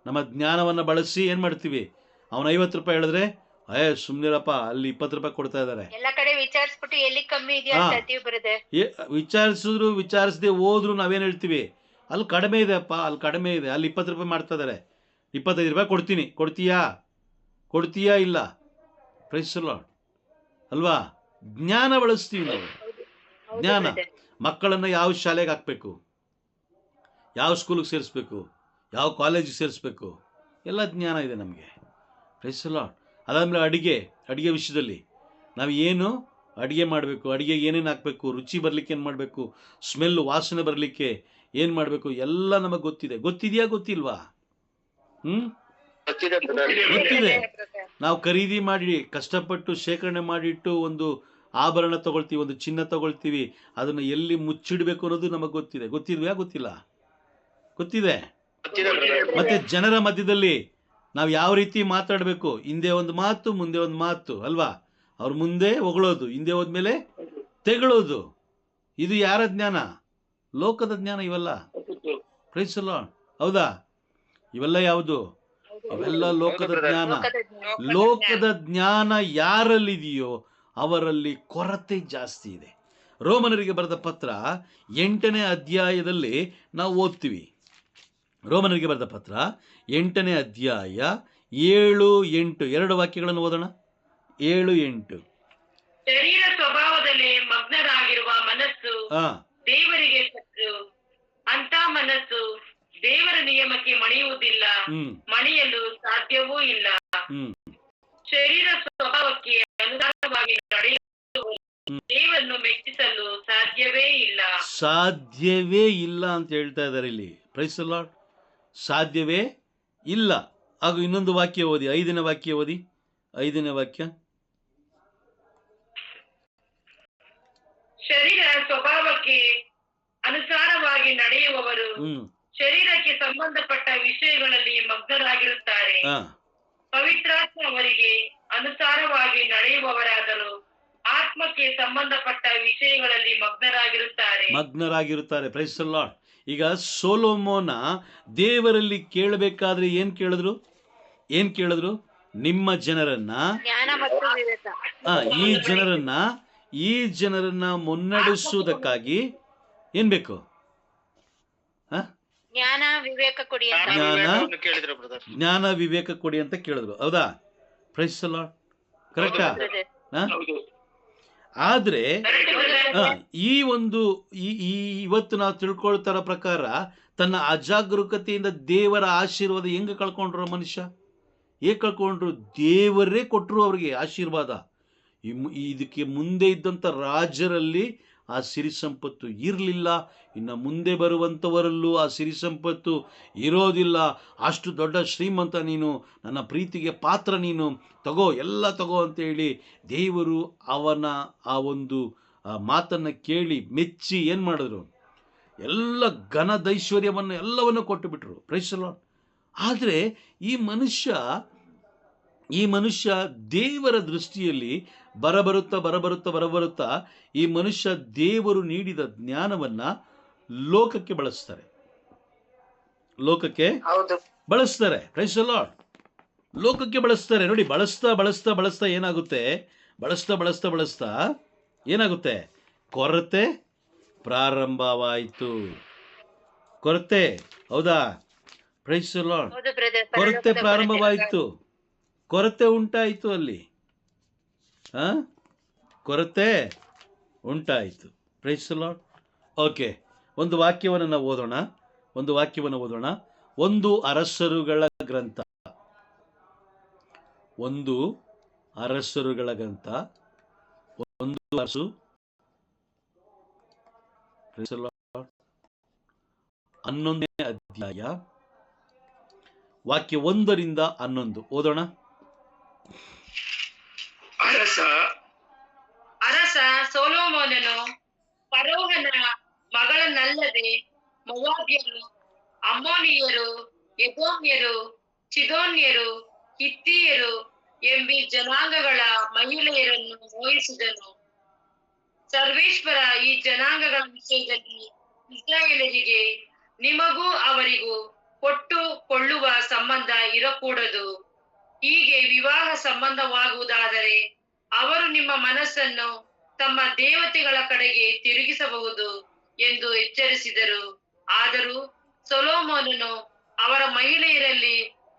ನಮ್ಮ ಜ್ಞಾನವನ್ನು ಬಳಸಿ ಏನು ಮಾಡ್ತೀವಿ? ಅವನು 50 ರೂಪಾಯಿ ಹೇಳಿದ್ರೆ, ಸುಮ್ನಿರಪ್ಪ, ಅಲ್ಲಿ 20 ರೂಪಾಯಿ ಕೊಡ್ತಾ ಇದ್ದಾರೆ. ವಿಚಾರಿಸಿದ್ರೆ ಹೋದ್ರು ನಾವೇನು ಹೇಳ್ತೀವಿ? ಅಲ್ಲಿ ಕಡಿಮೆ ಇದೆ ಅಪ್ಪ, ಅಲ್ಲಿ 20 ರೂಪಾಯಿ ಮಾಡ್ತಾ ಇದ್ದಾರೆ, 25 ರೂಪಾಯಿ ಕೊಡ್ತೀನಿ, ಕೊಡ್ತೀಯಾ ಇಲ್ಲ? ಪ್ರೈಸ್ ದಿ ಲಾರ್ಡ್ ಅಲ್ವಾ? ಜ್ಞಾನ ಬಳಸ್ತೀವಿ ನಾವು. ಜ್ಞಾನ. ಮಕ್ಕಳನ್ನು ಯಾವ ಶಾಲೆಗೆ ಹಾಕಬೇಕು, ಯಾವ ಸ್ಕೂಲಿಗೆ ಸೇರಿಸ್ಬೇಕು, ಯಾವ ಕಾಲೇಜಿಗೆ ಸೇರಿಸ್ಬೇಕು, ಎಲ್ಲ ಜ್ಞಾನ ಇದೆ ನಮಗೆ. Praise the Lord. ಅದಾದಮೇಲೆ ಅಡಿಗೆ ವಿಷಯದಲ್ಲಿ ನಾವು ಏನು ಅಡುಗೆ ಮಾಡಬೇಕು, ಅಡುಗೆಗೆ ಏನೇನು ಹಾಕಬೇಕು, ರುಚಿ ಬರಲಿಕ್ಕೆ ಏನು ಮಾಡಬೇಕು, ಸ್ಮೆಲ್, ವಾಸನೆ ಬರಲಿಕ್ಕೆ ಏನು ಮಾಡಬೇಕು, ಎಲ್ಲ ನಮಗೆ ಗೊತ್ತಿದೆ. ಗೊತ್ತಿಲ್ವಾ? ಗೊತ್ತಿದೆ. ನಾವು ಖರೀದಿ ಮಾಡಿ ಕಷ್ಟಪಟ್ಟು ಶೇಖರಣೆ ಮಾಡಿಟ್ಟು ಒಂದು ಆಭರಣ ತಗೊಳ್ತೀವಿ, ಒಂದು ಚಿನ್ನ ತಗೊಳ್ತೀವಿ, ಅದನ್ನು ಎಲ್ಲಿ ಮುಚ್ಚಿಡಬೇಕು ಅನ್ನೋದು ನಮಗೆ ಗೊತ್ತಿಲ್ಲ? ಗೊತ್ತಿದೆ. ಮತ್ತೆ ಜನರ ಮಧ್ಯದಲ್ಲಿ ನಾವು ಯಾವ ರೀತಿ ಮಾತಾಡಬೇಕು, ಹಿಂದೆ ಒಂದು ಮಾತು ಮುಂದೆ ಒಂದು ಮಾತು ಅಲ್ವಾ? ಅವ್ರ ಮುಂದೆ ಹೊಗಳೋದು, ಹಿಂದೆ ಹೋದ್ಮೇಲೆ ತೆಗಳೋದು. ಇದು ಯಾರ ಜ್ಞಾನ? ಲೋಕದ ಜ್ಞಾನ ಇವೆಲ್ಲ. Praise the Lord. ಹೌದಾ? ಇವೆಲ್ಲ ಯಾವುದು? ಇವೆಲ್ಲ ಲೋಕದ ಜ್ಞಾನ. ಲೋಕದ ಜ್ಞಾನ ಯಾರಲ್ಲಿದೆಯೋ ಅವರಲ್ಲಿ ಕೊರತೆ ಜಾಸ್ತಿ ಇದೆ. ರೋಮನರಿಗೆ ಬರೆದ ಪತ್ರ 8ನೇ ಅಧ್ಯಾಯದಲ್ಲಿ ನಾವು ಓದ್ತೀವಿ. ರೋಮನರಿಗೆ ಬರೆದ ಪತ್ರ 8ನೇ ಅಧ್ಯಾಯ 7, 8 ಎರಡು ವಾಕ್ಯಗಳನ್ನು ಓದೋಣ. 7, 8. ಶರೀರ ಸ್ವಭಾವದಲ್ಲಿ ಮಗ್ನರಾಗಿರುವ ಮನಸ್ಸು ದೇವರಿಗೆ ಶತ್ರು. ಅಂತ ಮನಸ್ಸು ದೇವರ ನಿಯಮಕ್ಕೆ ಮಣಿಯುವುದಿಲ್ಲ, ಮಣಿಯಲು ಸಾಧ್ಯವೂ ಇಲ್ಲ. ಶರೀರ ಸ್ವಭಾವಕ್ಕೆ ಅನುಸಾರವಾಗಿ ನಡೆಯುವ ದೇವರನ್ನು ಮೆಚ್ಚಿಸಲು ಸಾಧ್ಯವೇ ಇಲ್ಲ. ಸಾಧ್ಯವೇ ಇಲ್ಲ ಅಂತ ಹೇಳ್ತಾ ಇದ್ದಾರೆ ಇಲ್ಲಿ. Praise the Lord. ಸಾಧ್ಯವೇ ಇಲ್ಲ. ಹಾಗೂ ಇನ್ನೊಂದು ವಾಕ್ಯ ಓದಿ, 5ನೇ ವಾಕ್ಯ ಓದಿ. 5ನೇ ವಾಕ್ಯ. ಶರೀರ ಸ್ವಭಾವಕ್ಕೆ ಅನುಸಾರವಾಗಿ ನಡೆಯುವವರು ಶರೀರಕ್ಕೆ ಸಂಬಂಧಪಟ್ಟ ವಿಷಯಗಳಲ್ಲಿ ಮಗ್ನರಾಗಿರುತ್ತಾರೆ. ಪವಿತ್ರಾತ್ಮ ಅವರಿಗೆ ಅನುಸಾರವಾಗಿ ನಡೆಯುವವರಾದರೂ ಆತ್ಮಕ್ಕೆ ಸಂಬಂಧಪಟ್ಟ ವಿಷಯಗಳಲ್ಲಿ ಮಗ್ನರಾಗಿರುತ್ತಾರೆ. Price the Lord. ಈಗ ಸೊಲೊಮೋನ ದೇವರಲ್ಲಿ ಕೇಳಬೇಕಾದ್ರೆ ಏನ್ ಕೇಳಿದ್ರು? ನಿಮ್ಮ ಜನರನ್ನ, ಈ ಜನರನ್ನ ಮುನ್ನಡೆಸುವುದಕ್ಕಾಗಿ ಏನ್ ಬೇಕು? ಜ್ಞಾನ ವಿವೇಕ ಕೊಡಿ ಅಂತ ಕೇಳಿದ್ರು. ಹೌದಾ? Praise the Lord. ಕರೆಕ್ಟಾ? ಆದ್ರೆ ಈ ಒಂದು ಇವತ್ತು ನಾವು ತಿಳ್ಕೊಳ್ತಾರ ಪ್ರಕಾರ ತನ್ನ ಅಜಾಗರೂಕತೆಯಿಂದ ದೇವರ ಆಶೀರ್ವಾದ ಹೆಂಗ ಕಳ್ಕೊಂಡ್ರು ಮನುಷ್ಯ? ಹೇಗೆ ಕಳ್ಕೊಂಡ್ರು? ದೇವರೇ ಕೊಟ್ಟರು ಅವ್ರಿಗೆ ಆಶೀರ್ವಾದ. ಇದಕ್ಕೆ ಮುಂದೆ ಇದ್ದಂಥ ರಾಜರಲ್ಲಿ ಆ ಸಿರಿ ಸಂಪತ್ತು ಇರಲಿಲ್ಲ. ಇನ್ನು ಮುಂದೆ ಬರುವಂಥವರಲ್ಲೂ ಆ ಸಿರಿ ಸಂಪತ್ತು ಇರೋದಿಲ್ಲ. ಅಷ್ಟು ದೊಡ್ಡ ಶ್ರೀಮಂತ ನೀನು, ನನ್ನ ಪ್ರೀತಿಗೆ ಪಾತ್ರ ನೀನು, ಎಲ್ಲ ತಗೋ ಅಂತೇಳಿ ದೇವರು ಅವನ ಆ ಒಂದು ಮಾತನ್ನು ಕೇಳಿ ಮೆಚ್ಚಿ ಏನು ಮಾಡಿದ್ರು? ಎಲ್ಲ ಘನದೈಶ್ವರ್ಯವನ್ನು ಎಲ್ಲವನ್ನು ಕೊಟ್ಟು ಬಿಟ್ರು. Praise the Lord. ಆದರೆ ಈ ಮನುಷ್ಯ ದೇವರ ದೃಷ್ಟಿಯಲ್ಲಿ ಬರಬರುತ್ತಾ ಈ ಮನುಷ್ಯ ದೇವರು ನೀಡಿದ ಜ್ಞಾನವನ್ನ ಲೋಕಕ್ಕೆ ಬಳಸ್ತಾರೆ. Praise the Lord. ಲೋಕಕ್ಕೆ ಬಳಸ್ತಾರೆ. ನೋಡಿ, ಬಳಸ್ತಾ ಏನಾಗುತ್ತೆ? ಬಳಸ್ತಾ ಏನಾಗುತ್ತೆ? ಕೊರತೆ ಪ್ರಾರಂಭವಾಯಿತು. ಕೊರತೆ. ಹೌದಾ? Praise the Lord. ಕೊರತೆ ಪ್ರಾರಂಭವಾಯಿತು. ಕೊರತೆ ಉಂಟಾಯಿತು ಅಲ್ಲಿ. ಕೊರತೆ ಉಂಟಾಯಿತು. Price the lord. ಓಕೆ, ಒಂದು ವಾಕ್ಯವನ್ನು ನಾವು ಓದೋಣ. 1 ಅರಸರುಗಳ ಗ್ರಂಥ. 1 ಅರಸರುಗಳ ಗ್ರಂಥ 11ನೇ ಅಧ್ಯಾಯ ವಾಕ್ಯ 1ರಿಂದ 11 ಓದೋಣ. ಅರಸ ಸೊಲೊಮೋನನು ಫರೋಹನ ಮಗಳನ್ನಲ್ಲದೆ ಮೊವಾಬ್ಯರು, ಅಮ್ಮೋನಿಯರು, ಎದೋಮ್ಯರು, ಚಿದೋನ್ಯರು, ಹಿತ್ತಿಯರು ಎಂಬಿ ಜನಾಂಗಗಳ ಮಹಿಳೆಯರನ್ನು ಮೋಹಿಸಿದನು. ಸರ್ವೇಶ್ವರ ಈ ಜನಾಂಗಗಳ ವಿಷಯದಲ್ಲಿ ಇಸ್ರಾಯೇಲರಿಗೆ ನಿಮಗೂ ಅವರಿಗೂ ಕೊಟ್ಟು ಕೊಳ್ಳುವ ಸಂಬಂಧ ಇರಕೂಡದು. ಹೀಗೆ ವಿವಾಹ ಸಂಬಂಧವಾಗುವುದಾದರೆ ಅವರು ನಿಮ್ಮ ಮನಸ್ಸನ್ನು ತಮ್ಮ ದೇವತೆಗಳ ಕಡೆಗೆ ತಿರುಗಿಸಬಹುದು ಎಂದು ಎಚ್ಚರಿಸಿದರು. ಆದರೂ ಸೊಲೊಮೋನನು ಅವರ ಮಹಿಳೆಯರಲ್ಲಿ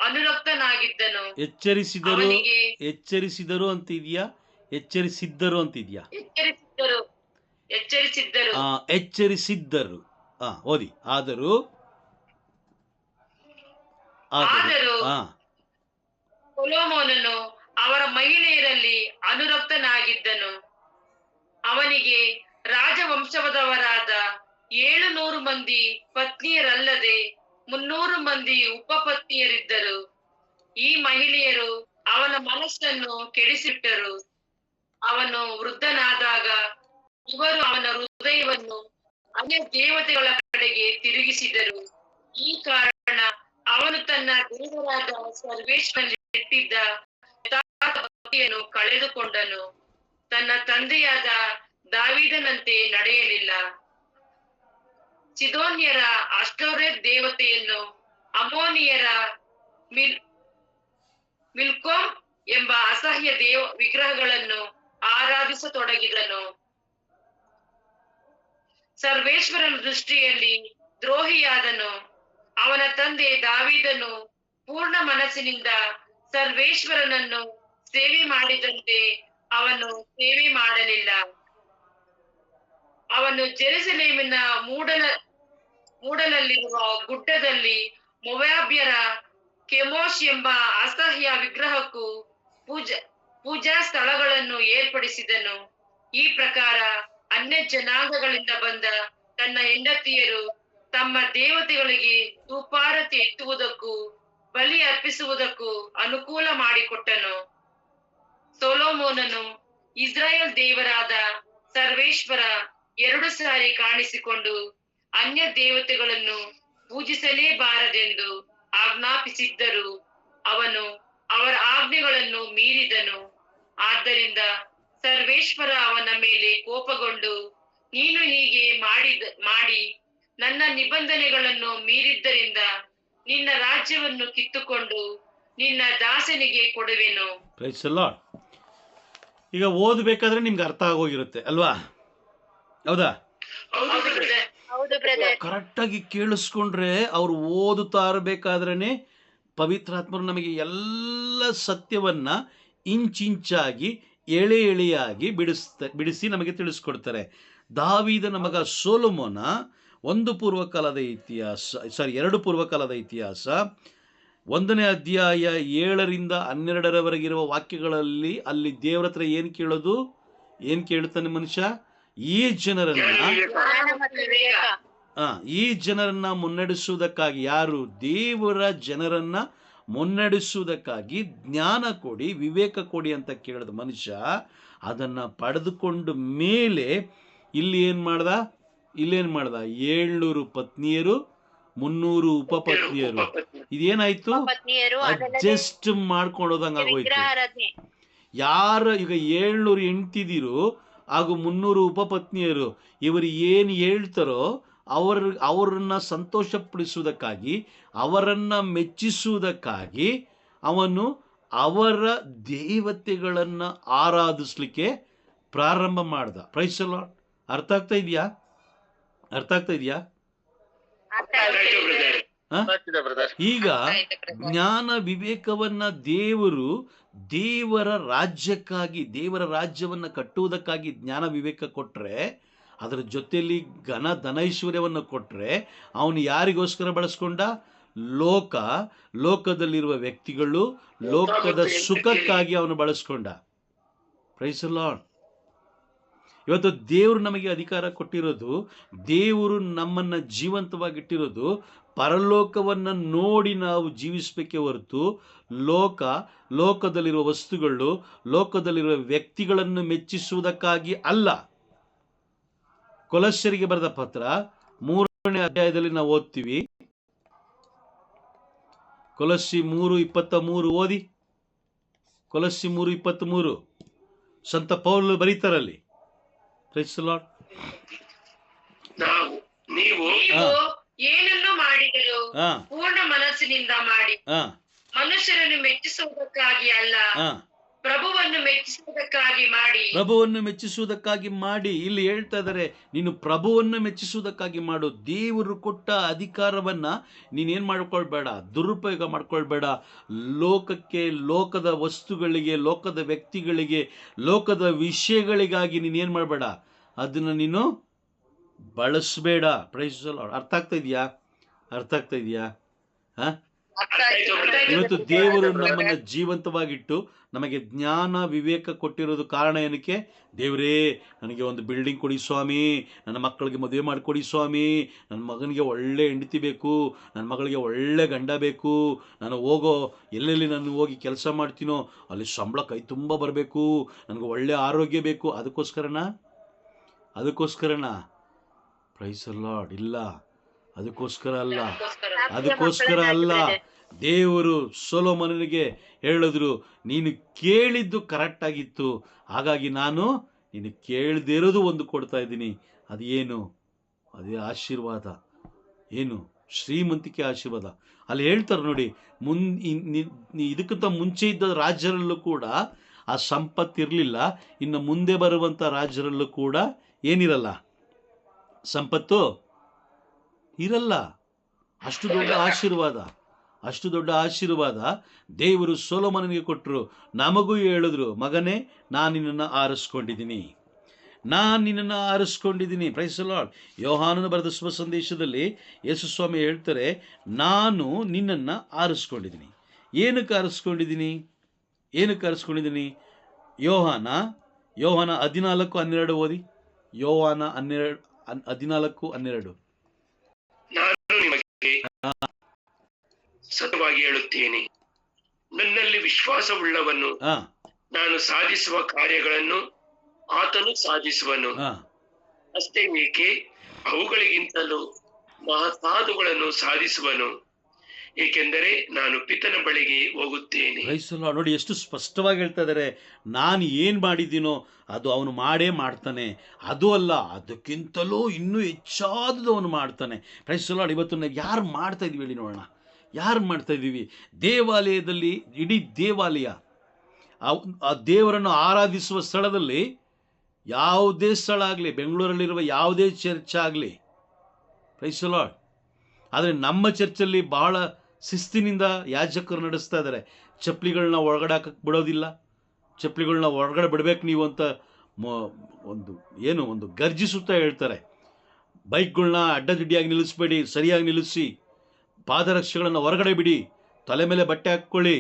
ಅನುರಕ್ತನಾಗಿದ್ದನು. ಎಚ್ಚರಿಸಿದರು ಅಂತಿದ್ಯಾ? ಎಚ್ಚರಿಸಿದ್ದರು. ಓದಿ. ಆದರೂ ಸೊಲೊಮೋನನು ಅವರ ಮಹಿಳೆಯರಲ್ಲಿ ಅನುರಕ್ತನಾಗಿದ್ದನು. ಅವನಿಗೆ ರಾಜವಂಶದವರಾದ 700 ಮಂದಿ ಪತ್ನಿಯರಲ್ಲದೆ 300 ಮಂದಿ ಉಪಪತ್ನಿಯರಿದ್ದರು. ಈ ಮಹಿಳೆಯರು ಅವನ ಮನಸ್ಸನ್ನು ಕೆಡಿಸಿಟ್ಟರು. ಅವನು ವೃದ್ಧನಾದಾಗ ಇವರು ಅವನ ಹೃದಯವನ್ನು ಅನ್ಯ ದೇವತೆಗಳ ಕಡೆಗೆ ತಿರುಗಿಸಿದರು. ಈ ಕಾರಣ ಅವನು ತನ್ನ ದೇವರಾದ ಸರ್ವೇಶ್ವರನಲ್ಲಿ ಇಟ್ಟಿದ್ದ ಭಕ್ತಿಯನ್ನು ಕಳೆದುಕೊಂಡನು. ತನ್ನ ತಂದೆಯಾದ ದಾವೀದನಂತೆ ನಡೆಯಲಿಲ್ಲ. ಸಿದೋನ್ಯರ ಅಷ್ಟೋರೆತ್ ದೇವತೆಯನ್ನು, ಅಮೋನಿಯರ ಮಿಲ್ಕೋಮ್ ಎಂಬ ಅಸಹ್ಯ ವಿಗ್ರಹಗಳನ್ನು ಆರಾಧಿಸತೊಡಗಿದನು. ಸರ್ವೇಶ್ವರನ ದೃಷ್ಟಿಯಲ್ಲಿ ದ್ರೋಹಿಯಾದನು. ಅವನ ತಂದೆ ದಾವೀದನು ಪೂರ್ಣ ಮನಸ್ಸಿನಿಂದ ಸರ್ವೇಶ್ವರನನ್ನು ಸೇವೆ ಮಾಡಿದಂತೆ ಅವನು ಸೇವೆ ಮಾಡಲಿಲ್ಲ. ಅವನು ಜೆರುಸಲೇಮಿನ ಮೂಡಲಲ್ಲಿರುವ ಗುಡ್ಡದಲ್ಲಿ ಮೊವಾಬ್ಯರ ಕೆಮೋಷ್ ಎಂಬ ಅಸಹ್ಯ ವಿಗ್ರಹಕ್ಕೂ ಪೂಜಾ ಸ್ಥಳಗಳನ್ನು ಏರ್ಪಡಿಸಿದನು. ಈ ಪ್ರಕಾರ ಅನ್ಯ ಜನಾಂಗಗಳಿಂದ ಬಂದ ತನ್ನ ಹೆಂಡತಿಯರು ತಮ್ಮ ದೇವತೆಗಳಿಗೆ ಧೂಪಾರತಿ ಎತ್ತುವುದಕ್ಕೂ ಬಲಿ ಅರ್ಪಿಸುವುದಕ್ಕೂ ಅನುಕೂಲ ಮಾಡಿಕೊಟ್ಟನು. ಸೊಲೊಮೋನನು ಇಸ್ರಾಯೇಲ್ ದೇವರಾದ ಸರ್ವೇಶ್ವರ 2 ಸಾರಿ ಕಾಣಿಸಿಕೊಂಡು ಅನ್ಯ ದೇವತೆಗಳನ್ನು ಪೂಜಿಸಲೇಬಾರದೆಂದು ಆಜ್ಞಾಪಿಸಿದ್ದರು. ಅವನು ಅವರ ಆಜ್ಞೆಗಳನ್ನು ಮೀರಿದನು. ಆದ್ದರಿಂದ ಸರ್ವೇಶ್ವರ ಅವನ ಮೇಲೆ ಕೋಪಗೊಂಡು, ನೀನು ಹೀಗೆ ಮಾಡಿ ನನ್ನ ನಿಬಂಧನೆಗಳನ್ನು ಮೀರಿದ್ದರಿಂದ ನಿನ್ನ ರಾಜ್ಯವನ್ನು ಕಿತ್ತುಕೊಂಡು ನಿನ್ನ ದಾಸನಿಗೆ ಕೊಡುವೆನು. Praise the Lord. ಈಗ ಓದಬೇಕಾದ್ರೆ ನಿಮ್ಗೆ ಅರ್ಥ ಆಗೋಗಿರುತ್ತೆ ಅಲ್ವಾ? ಹೌದಾ? ಕರೆಕ್ಟಾಗಿ ಕೇಳಿಸ್ಕೊಂಡ್ರೆ ಅವ್ರು ಓದುತ್ತಾ ಇರಬೇಕಾದ್ರೇನೆ ಪವಿತ್ರಾತ್ಮರು ನಮಗೆ ಎಲ್ಲ ಸತ್ಯವನ್ನ ಇಂಚಿಂಚಾಗಿ ಎಳೆಯಾಗಿ ಬಿಡಿಸಿ ನಮಗೆ ತಿಳಿಸ್ಕೊಡ್ತಾರೆ. ದಾವೀದನ ಮಗ ಸೊಲೊಮೋನ 2 ಪೂರ್ವಕಾಲದ ಇತಿಹಾಸ 1ನೇ ಅಧ್ಯಾಯ 7ರಿಂದ 12ರವರೆಗಿರುವ ವಾಕ್ಯಗಳಲ್ಲಿ ಅಲ್ಲಿ ದೇವರ ಹತ್ರ ಏನು ಕೇಳ್ತಾನೆ ಮನುಷ್ಯ? ಈ ಜನರನ್ನ ಮುನ್ನಡೆಸುವುದಕ್ಕಾಗಿ, ಯಾರು? ದೇವರ ಜನರನ್ನ ಮುನ್ನಡೆಸುವುದಕ್ಕಾಗಿ ಜ್ಞಾನ ಕೊಡಿ, ವಿವೇಕ ಕೊಡಿ ಅಂತ ಕೇಳಿದ ಮನುಷ್ಯ ಅದನ್ನ ಪಡೆದುಕೊಂಡ ಮೇಲೆ ಇಲ್ಲೇನ್ ಮಾಡ್ದ? 700 ಪತ್ನಿಯರು, 300 ಉಪಪತ್ನಿಯರು. ಇದೇನಾಯ್ತು? ಅಡ್ಜಸ್ಟ್ ಮಾಡ್ಕೊಂಡೋದಂಗ ಆಗೋಯ್ತು. ಯಾರು ಈಗ 700 ಹೆಂಡ್ತಿದಿರು ಹಾಗೂ 300 ಉಪಪತ್ನಿಯರು, ಇವರು ಏನು ಹೇಳ್ತಾರೋ ಅವರನ್ನ ಸಂತೋಷಪಡಿಸುವುದಕ್ಕಾಗಿ, ಅವರನ್ನ ಮೆಚ್ಚಿಸುವುದಕ್ಕಾಗಿ ಅವನು ಅವರ ದೇವತೆಗಳನ್ನ ಆರಾಧಿಸ್ಲಿಕ್ಕೆ ಪ್ರಾರಂಭ ಮಾಡ್ದ. Praise the Lord. ಅರ್ಥ ಆಗ್ತಾ ಇದೆಯಾ? ಈಗ ಜ್ಞಾನ ವಿವೇಕವನ್ನ ದೇವರ ರಾಜ್ಯವನ್ನ ಕಟ್ಟುವುದಕ್ಕಾಗಿ ಜ್ಞಾನ ವಿವೇಕ ಕೊಟ್ರೆ, ಅದರ ಜೊತೆಯಲ್ಲಿ ಧನೈಶ್ವರ್ಯವನ್ನು ಕೊಟ್ರೆ, ಅವನು ಯಾರಿಗೋಸ್ಕರ ಬಳಸ್ಕೊಂಡ? ಲೋಕದಲ್ಲಿರುವ ವ್ಯಕ್ತಿಗಳು, ಲೋಕದ ಸುಖಕ್ಕಾಗಿ ಅವನು ಬಳಸ್ಕೊಂಡ. Price the Lord. ಇವತ್ತು ದೇವರು ನಮಗೆ ಅಧಿಕಾರ ಕೊಟ್ಟಿರೋದು, ದೇವರು ನಮ್ಮನ್ನ ಜೀವಂತವಾಗಿಟ್ಟಿರೋದು ಪರಲೋಕವನ್ನು ನೋಡಿ ನಾವು ಜೀವಿಸಬೇಕೇ ಹೊರತು ಲೋಕದಲ್ಲಿರುವ ವಸ್ತುಗಳು, ಲೋಕದಲ್ಲಿರುವ ವ್ಯಕ್ತಿಗಳನ್ನು ಮೆಚ್ಚಿಸುವುದಕ್ಕಾಗಿ ಅಲ್ಲ. ಕೊಲಸ್ಯರಿಗೆ ಬರೆದ ಪತ್ರ 3ನೇ ಅಧ್ಯಾಯದಲ್ಲಿ ನಾವು ಓದ್ತೀವಿ. ಕೊಲಸ್ಸಿ 3:23 ಓದಿ. ಕೊಲಸ್ಸಿ 3:23 ಸಂತ ಪೌಲ್ ಬರೀತಾರಲ್ಲಿ. Praise the Lord. ನೀವು ಏನನ್ನು ಮಾಡಿದರೂ ಪೂರ್ಣ ಮನಸ್ಸಿನಿಂದ ಮಾಡಿ, ಮನುಷ್ಯರನ್ನು ಮೆಚ್ಚಿಸುವುದಕ್ಕಾಗಿ ಅಲ್ಲ, ಪ್ರಭುವನ್ನು ಮೆಚ್ಚಿಸುವುದಕ್ಕಾಗಿ ಮಾಡಿ. ಇಲ್ಲಿ ಹೇಳ್ತಾ ಇದ್ದಾರೆ, ನೀನು ಪ್ರಭುವನ್ನು ಮೆಚ್ಚಿಸುವುದಕ್ಕಾಗಿ ಮಾಡು. ದೇವರು ಕೊಟ್ಟ ಅಧಿಕಾರವನ್ನ ನೀನೇನ್ ಮಾಡ್ಕೊಳ್ಬೇಡ, ದುರುಪಯೋಗ ಮಾಡ್ಕೊಳ್ಬೇಡ. ಲೋಕಕ್ಕೆ, ಲೋಕದ ವಸ್ತುಗಳಿಗೆ, ಲೋಕದ ವ್ಯಕ್ತಿಗಳಿಗೆ, ಲೋಕದ ವಿಷಯಗಳಿಗಾಗಿ ನೀನೇನ್ ಮಾಡಬೇಡ, ಅದನ್ನ ನೀನು ಬಳಸಬೇಡ. Price the Lord. ಅರ್ಥ ಆಗ್ತಾ ಇದೆಯಾ? ಇವತ್ತು ದೇವರು ನಮ್ಮನ್ನ ಜೀವಂತವಾಗಿಟ್ಟು ನಮಗೆ ಜ್ಞಾನ ವಿವೇಕ ಕೊಟ್ಟಿರೋದು ಕಾರಣ ಏನಕ್ಕೆ? ದೇವರೇ, ನನಗೆ ಒಂದು ಬಿಲ್ಡಿಂಗ್ ಕೊಡಿ ಸ್ವಾಮಿ, ನನ್ನ ಮಕ್ಕಳಿಗೆ ಮದುವೆ ಮಾಡಿಕೊಡಿ ಸ್ವಾಮಿ, ನನ್ನ ಮಗನಿಗೆ ಒಳ್ಳೆ ಹೆಂಡತಿ ಬೇಕು, ನನ್ನ ಮಗಳಿಗೆ ಒಳ್ಳೆ ಗಂಡ ಬೇಕು, ನಾನು ಎಲ್ಲೆಲ್ಲಿ ನಾನು ಹೋಗಿ ಕೆಲಸ ಮಾಡ್ತೀನೋ ಅಲ್ಲಿ ಸಂಬಳ ಕೈ ತುಂಬ ಬರಬೇಕು, ನನಗೆ ಒಳ್ಳೆ ಆರೋಗ್ಯ ಬೇಕು. ಅದಕ್ಕೋಸ್ಕರನಾ? Praise the Lord. ಇಲ್ಲ, ಅದಕ್ಕೋಸ್ಕರ ಅಲ್ಲ. ದೇವರು ಸೊಲೊಮೋನನಿಗೆ ಹೇಳಿದ್ರು, ನೀನು ಕೇಳಿದ್ದು ಕರೆಕ್ಟ್ ಆಗಿತ್ತು, ಹಾಗಾಗಿ ನಾನು ನೀನು ಕೇಳದೇ ಇರೋದು ಒಂದು ಕೊಡ್ತಾ ಇದ್ದೀನಿ. ಅದು ಏನು? ಅದೇ ಆಶೀರ್ವಾದ. ಏನು? ಶ್ರೀಮಂತಿಕೆ ಆಶೀರ್ವಾದ. ಅಲ್ಲಿ ಹೇಳ್ತಾರೆ ನೋಡಿ, ಇದಕ್ಕಿಂತ ಮುಂಚೆ ಇದ್ದ ರಾಜ್ಯರಲ್ಲೂ ಕೂಡ ಆ ಸಂಪತ್ತಿರಲಿಲ್ಲ. ಇನ್ನು ಮುಂದೆ ಬರುವಂಥ ರಾಜ್ಯರಲ್ಲೂ ಕೂಡ ಏನಿರಲ್ಲ, ಸಂಪತ್ತು ಇರಲ್ಲ. ಅಷ್ಟು ದೊಡ್ಡ ಆಶೀರ್ವಾದ, ಅಷ್ಟು ದೊಡ್ಡ ಆಶೀರ್ವಾದ ದೇವರು ಸೊಲೊಮೋನನಿಗೆ ಕೊಟ್ಟರು. ನಮಗೂ ಹೇಳಿದ್ರು, ಮಗನೇ ನಾನು ನಿನ್ನನ್ನು ಆರಿಸ್ಕೊಂಡಿದ್ದೀನಿ, ನಾನು ನಿನ್ನನ್ನು ಆರಿಸ್ಕೊಂಡಿದ್ದೀನಿ. Price the lord. ಯೋಹಾನನು ಬರೆದ ಶುಭ ಸಂದೇಶದಲ್ಲಿ ಯೇಸು ಸ್ವಾಮಿ ಹೇಳ್ತಾರೆ, ನಾನು ನಿನ್ನನ್ನು ಆರಿಸ್ಕೊಂಡಿದ್ದೀನಿ. ಏನಕ್ಕೆ ಆರಿಸ್ಕೊಂಡಿದ್ದೀನಿ? ಏನಕ್ಕೆ ಆರಿಸ್ಕೊಂಡಿದ್ದೀನಿ? ಯೋಹಾನ 14:12 ಓದಿ. ಯೋಹಾನ 14:12. ನಾನು ನಿಮಗೆ ಸತ್ಯವಾಗಿ ಹೇಳುತ್ತೇನೆ, ನನ್ನಲ್ಲಿ ವಿಶ್ವಾಸವುಳ್ಳವನು ನಾನು ಸಾಧಿಸುವ ಕಾರ್ಯಗಳನ್ನು ಆತನು ಸಾಧಿಸುವನು. ಅಷ್ಟೇ ಏಕೆ, ಅವುಗಳಿಗಿಂತಲೂ ಮಹತ್ಸಾಧುಗಳನ್ನು ಸಾಧಿಸುವನು, ಏಕೆಂದರೆ ನಾನು ಪಿತನ ಬಳಿಗೆ ಹೋಗುತ್ತೇನೆ. ನೋಡಿ ಎಷ್ಟು ಸ್ಪಷ್ಟವಾಗಿ ಹೇಳ್ತಾ ಇದ್ದಾರೆ. ನಾನು ಏನು ಮಾಡಿದ್ದೀನೋ ಅದು ಅವನು ಮಾಡೇ ಮಾಡ್ತಾನೆ. ಅದು ಅಲ್ಲ, ಅದಕ್ಕಿಂತಲೂ ಇನ್ನೂ ಹೆಚ್ಚಾದದು ಅವನು ಮಾಡ್ತಾನೆ. Praise the Lord. ಇವತ್ತು ನಾವು ಯಾರು ಮಾಡ್ತಾ ಇದೀವಿ ಹೇಳಿ ನೋಡೋಣ, ಯಾರು ಮಾಡ್ತಾ ಇದ್ದೀವಿ? ದೇವಾಲಯದಲ್ಲಿ, ಇಡೀ ದೇವಾಲಯ, ಆ ದೇವರನ್ನು ಆರಾಧಿಸುವ ಸ್ಥಳದಲ್ಲಿ, ಯಾವುದೇ ಸ್ಥಳ ಆಗಲಿ, ಬೆಂಗಳೂರಲ್ಲಿರುವ ಯಾವುದೇ ಚರ್ಚ್ ಆಗಲಿ, ಪ್ರೈಸ್ ದಿ ಲಾರ್ಡ್, ಆದರೆ ನಮ್ಮ ಚರ್ಚಲ್ಲಿ ಬಹಳ ಶಿಸ್ತಿನಿಂದ ಯಾಜಕರು ನಡೆಸ್ತಾ ಇದ್ದಾರೆ. ಚಪ್ಪಲಿಗಳನ್ನ ಒಳಗಡೆ ಹಾಕಕ್ಕೆ ಬಿಡೋದಿಲ್ಲ, ಚಪ್ಪಲಿಗಳನ್ನ ಹೊರಗಡೆ ಬಿಡಬೇಕು ನೀವು ಅಂತ ಒಂದು ಗರ್ಜಿಸುತ್ತಾ ಹೇಳ್ತಾರೆ. ಬೈಕ್ಗಳನ್ನ ಅಡ್ಡದಿಡ್ಡಿಯಾಗಿ ನಿಲ್ಲಿಸಬೇಡಿ, ಸರಿಯಾಗಿ ನಿಲ್ಲಿಸಿ, ಪಾದರಕ್ಷೆಗಳನ್ನು ಹೊರಗಡೆ ಬಿಡಿ, ತಲೆ ಮೇಲೆ ಬಟ್ಟೆ ಹಾಕ್ಕೊಳ್ಳಿ.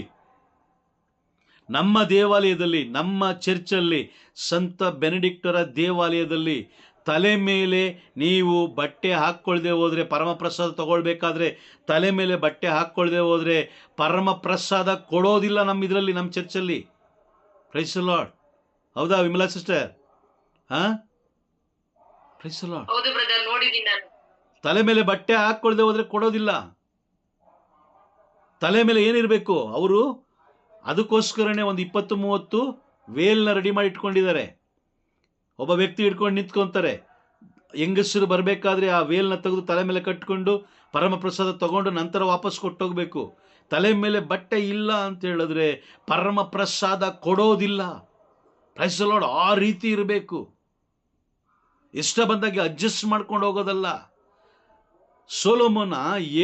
ನಮ್ಮ ದೇವಾಲಯದಲ್ಲಿ, ನಮ್ಮ ಚರ್ಚಲ್ಲಿ, ಸಂತ ಬೆನೆಡಿಕ್ಟರ ದೇವಾಲಯದಲ್ಲಿ ತಲೆ ಮೇಲೆ ನೀವು ಬಟ್ಟೆ ಹಾಕ್ಕೊಳ್ದೆ ಹೋದರೆ, ಪರಮಪ್ರಸಾದ ತಗೊಳ್ಬೇಕಾದ್ರೆ ತಲೆ ಮೇಲೆ ಬಟ್ಟೆ ಹಾಕ್ಕೊಳ್ದೆ ಹೋದರೆ ಪರಮಪ್ರಸಾದ ಕೊಡೋದಿಲ್ಲ ನಮ್ಮ ಇದರಲ್ಲಿ, ನಮ್ಮ ಚರ್ಚಲ್ಲಿ. Price the Lord. ಹೌದಾ Vimala sister? Praise the Lord. ಹೌದು ಬ್ರದರ್, ನೋಡಿದ್ದೀನಿ ನಾನು. ತಲೆ ಮೇಲೆ ಬಟ್ಟೆ ಹಾಕ್ಕೊಳ್ದೆ ಹೋದರೆ ಕೊಡೋದಿಲ್ಲ. ತಲೆ ಮೇಲೆ ಏನಿರಬೇಕು? ಅವರು ಅದಕ್ಕೋಸ್ಕರನೇ ಒಂದು 20-30 ವೇಲ್ನ ರೆಡಿ ಮಾಡಿ ಇಟ್ಕೊಂಡಿದ್ದಾರೆ. ಒಬ್ಬ ವ್ಯಕ್ತಿ ಹಿಡ್ಕೊಂಡು ನಿಂತ್ಕೊತಾರೆ. ಹೆಂಗಸರು ಬರಬೇಕಾದ್ರೆ ಆ ವೇಲ್ನ ತೆಗೆದು ತಲೆ ಮೇಲೆ ಕಟ್ಕೊಂಡು ಪರಮಪ್ರಸಾದ ತಗೊಂಡು ನಂತರ ವಾಪಸ್ ಕೊಟ್ಟೋಗ್ಬೇಕು. ತಲೆ ಮೇಲೆ ಬಟ್ಟೆ ಇಲ್ಲ ಅಂತ ಹೇಳಿದ್ರೆ ಪರಮಪ್ರಸಾದ ಕೊಡೋದಿಲ್ಲ. Praise the Lord. ಆ ರೀತಿ ಇರಬೇಕು. ಇಷ್ಟ ಬಂದಾಗೆ ಅಡ್ಜಸ್ಟ್ ಮಾಡ್ಕೊಂಡು ಹೋಗೋದಲ್ಲ. ಸೊಲೊಮೋನ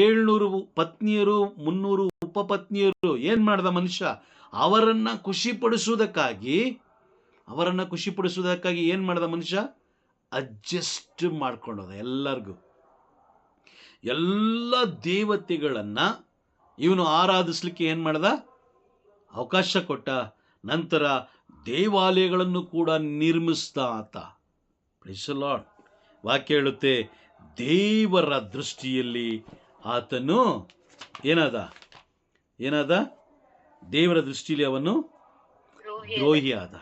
700 ಪತ್ನಿಯರು, 300 ಉಪಪತ್ನಿಯರು. ಏನು ಮಾಡ್ದ ಮನುಷ್ಯ? ಅವರನ್ನು ಖುಷಿಪಡಿಸುವುದಕ್ಕಾಗಿ ಏನು ಮಾಡ್ದ ಮನುಷ್ಯ? ಅಡ್ಜಸ್ಟ್ ಮಾಡ್ಕೊಂಡೋದ. ಎಲ್ಲರಿಗೂ ಎಲ್ಲ ದೇವತೆಗಳನ್ನು ಇವನು ಆರಾಧಿಸ್ಲಿಕ್ಕೆ ಏನು ಮಾಡ್ದ? ಅವಕಾಶ ಕೊಟ್ಟ. ನಂತರ ದೇವಾಲಯಗಳನ್ನು ಕೂಡ ನಿರ್ಮಿಸ್ದ ಆತ. Praise the Lord. ವಾಕ್ಯ ಹೇಳುತ್ತೆ, ದೇವರ ದೃಷ್ಟಿಯಲ್ಲಿ ಆತನು ಏನಾದ? ದೇವರ ದೃಷ್ಟಿಯಲ್ಲಿ ಅವನು ದ್ರೋಹಿಯಾದ.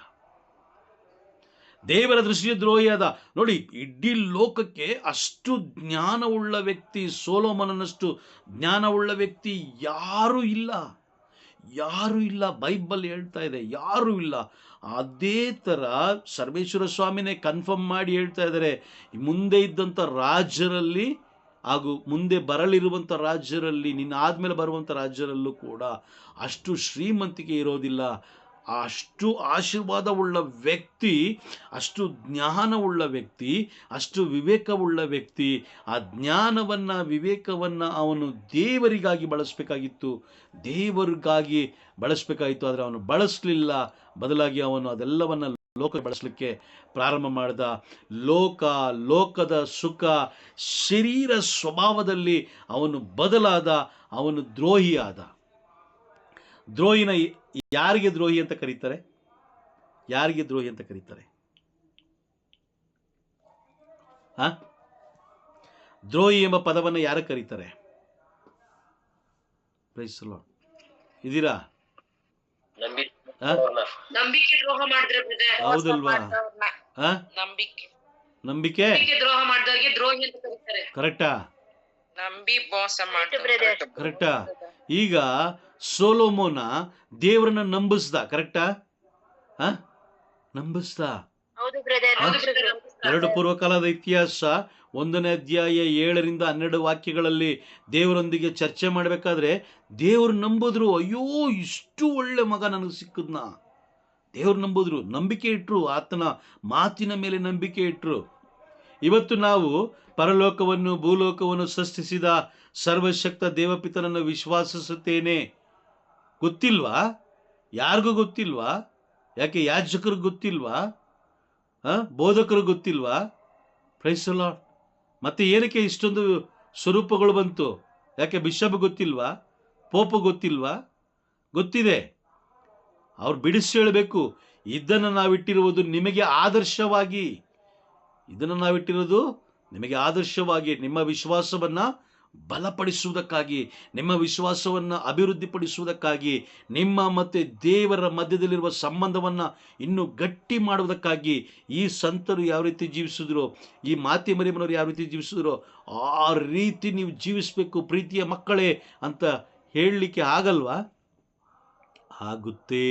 ದೇವರ ದೃಷ್ಟಿಯ ದ್ರೋಹಿಯಾದ. ನೋಡಿ, ಇಡೀ ಲೋಕಕ್ಕೆ ಅಷ್ಟು ಜ್ಞಾನವುಳ್ಳ ವ್ಯಕ್ತಿ, ಸೊಲೊಮೋನನಷ್ಟು ಜ್ಞಾನವುಳ್ಳ ವ್ಯಕ್ತಿ ಯಾರೂ ಇಲ್ಲ. ಬೈಬಲ್ ಹೇಳ್ತಾ ಇದೆ, ಯಾರೂ ಇಲ್ಲ. ಅದೇ ಥರ ಸರ್ವೇಶ್ವರ ಸ್ವಾಮಿನೇ ಕನ್ಫರ್ಮ್ ಮಾಡಿ ಹೇಳ್ತಾ ಇದ್ದಾರೆ, ಮುಂದೆ ಇದ್ದಂಥ ರಾಜ್ಯರಲ್ಲಿ ಹಾಗೂ ಮುಂದೆ ಬರಲಿರುವಂಥ ರಾಜ್ಯರಲ್ಲಿ, ನಿನ್ನ ಆದಮೇಲೆ ಬರುವಂಥ ರಾಜ್ಯರಲ್ಲೂ ಕೂಡ ಅಷ್ಟು ಶ್ರೀಮಂತಿಕೆ ಇರೋದಿಲ್ಲ. ಅಷ್ಟು ಆಶೀರ್ವಾದವುಳ್ಳ ವ್ಯಕ್ತಿ, ಅಷ್ಟು ಜ್ಞಾನವುಳ್ಳ ವ್ಯಕ್ತಿ, ಅಷ್ಟು ವಿವೇಕವುಳ್ಳ ವ್ಯಕ್ತಿ. ಆ ಜ್ಞಾನವನ್ನು, ವಿವೇಕವನ್ನು ಅವನು ದೇವರಿಗಾಗಿ ಬಳಸಬೇಕಾಗಿತ್ತು, ಆದರೆ ಅವನು ಬಳಸಲಿಲ್ಲ. ಬದಲಾಗಿ ಅವನು ಅದೆಲ್ಲವನ್ನು ಲೋಕ ಬಳಸಲಿಕ್ಕೆ ಪ್ರಾರಂಭ ಮಾಡಿದ. ಲೋಕದ ಸುಖ, ಶರೀರ ಸ್ವಭಾವದಲ್ಲಿ ಅವನು ಬದಲಾದ. ಅವನು ದ್ರೋಹಿಯಾದ. ದ್ರೋಹಿನ ಯಾರಿಗೆ ದ್ರೋಹಿ ಅಂತ ಕರೀತಾರೆ? ದ್ರೋಹಿ ಎಂಬ ಪದವನ್ನು ಯಾರು ಕರೀತಾರೆ? Praise the Lord. ಇದೀರಾ? ನಂಬಿಕೆ ದ್ರೋಹ ಮಾಡಿದ್ರೆ ಹೌದಲ್ವಾ? ನಂಬಿಕೆ ದ್ರೋಹ ಮಾಡಿದವರಿಗೆ ದ್ರೋಹಿ ಅಂತ ಕರೀತಾರೆ. ಕರೆಕ್ಟಾ? ನಂಬಿ ಮೋಸ ಮಾಡ್ತಾರೆ. ಕರೆಕ್ಟಾ? ಈಗ ಸೊಲೊಮೋನ ದೇವರನ್ನ ನಂಬಿಸ್ದ. ಕರೆಕ್ಟಾ? ನಂಬಿಸ್ದ. ಎರಡು ಪೂರ್ವಕಾಲದ ಇತಿಹಾಸ 1ನೇ ಅಧ್ಯಾಯ 7ರಿಂದ 12 ವಾಕ್ಯಗಳಲ್ಲಿ ದೇವರೊಂದಿಗೆ ಚರ್ಚೆ ಮಾಡಬೇಕಾದ್ರೆ ದೇವ್ರು ನಂಬಿದ್ರು, ಅಯ್ಯೋ ಇಷ್ಟು ಒಳ್ಳೆ ಮಗ ನನಗೆ ಸಿಕ್ಕದ್ನ. ದೇವ್ರು ನಂಬಿದ್ರು, ನಂಬಿಕೆ ಇಟ್ರು, ಆತನ ಮಾತಿನ ಮೇಲೆ ನಂಬಿಕೆ ಇಟ್ರು. ಇವತ್ತು ನಾವು ಪರಲೋಕವನ್ನು ಭೂಲೋಕವನ್ನು ಸೃಷ್ಟಿಸಿದ ಸರ್ವಶಕ್ತ ದೇವಪಿತನನ್ನು ವಿಶ್ವಾಸಿಸುತ್ತೇನೆ. ಗೊತ್ತಿಲ್ವಾ? ಯಾರಿಗೂ ಗೊತ್ತಿಲ್ವಾ? ಯಾಕೆ ಯಾಜಕರಿಗೆ ಗೊತ್ತಿಲ್ವಾ? ಬೋಧಕರು ಗೊತ್ತಿಲ್ವಾ? Praise the Lord. ಮತ್ತೆ ಏನಕ್ಕೆ ಇಷ್ಟೊಂದು ಸ್ವರೂಪಗಳು ಬಂತು? ಯಾಕೆ ಬಿಷಪ್ ಗೊತ್ತಿಲ್ವಾ? ಪೋಪ ಗೊತ್ತಿಲ್ವಾ? ಗೊತ್ತಿದೆ. ಅವ್ರು ಬಿಡಿಸಿ ಹೇಳಬೇಕು, ಇದನ್ನು ನಾವಿಟ್ಟಿರುವುದು ನಿಮಗೆ ಆದರ್ಶವಾಗಿ, ಇದನ್ನು ನಾವಿಟ್ಟಿರೋದು ನಿಮಗೆ ಆದರ್ಶವಾಗಿ, ನಿಮ್ಮ ವಿಶ್ವಾಸವನ್ನು ಬಲಪಡಿಸುವುದಕ್ಕಾಗಿ, ನಿಮ್ಮ ವಿಶ್ವಾಸವನ್ನು ಅಭಿವೃದ್ಧಿಪಡಿಸುವುದಕ್ಕಾಗಿ, ನಿಮ್ಮ ಮತ್ತು ದೇವರ ಮಧ್ಯದಲ್ಲಿರುವ ಸಂಬಂಧವನ್ನು ಇನ್ನೂ ಗಟ್ಟಿ ಮಾಡುವುದಕ್ಕಾಗಿ. ಈ ಸಂತರು ಯಾವ ರೀತಿ ಜೀವಿಸಿದ್ರು, ಈ ಮಾತೆ ಮರಿಯಮ್ಮನವರು ಯಾವ ರೀತಿ ಜೀವಿಸಿದ್ರು, ಆ ರೀತಿ ನೀವು ಜೀವಿಸಬೇಕು ಪ್ರೀತಿಯ ಮಕ್ಕಳೇ ಅಂತ ಹೇಳಲಿಕ್ಕೆ ಆಗಲ್ವಾ? ಆಗುತ್ತೆ,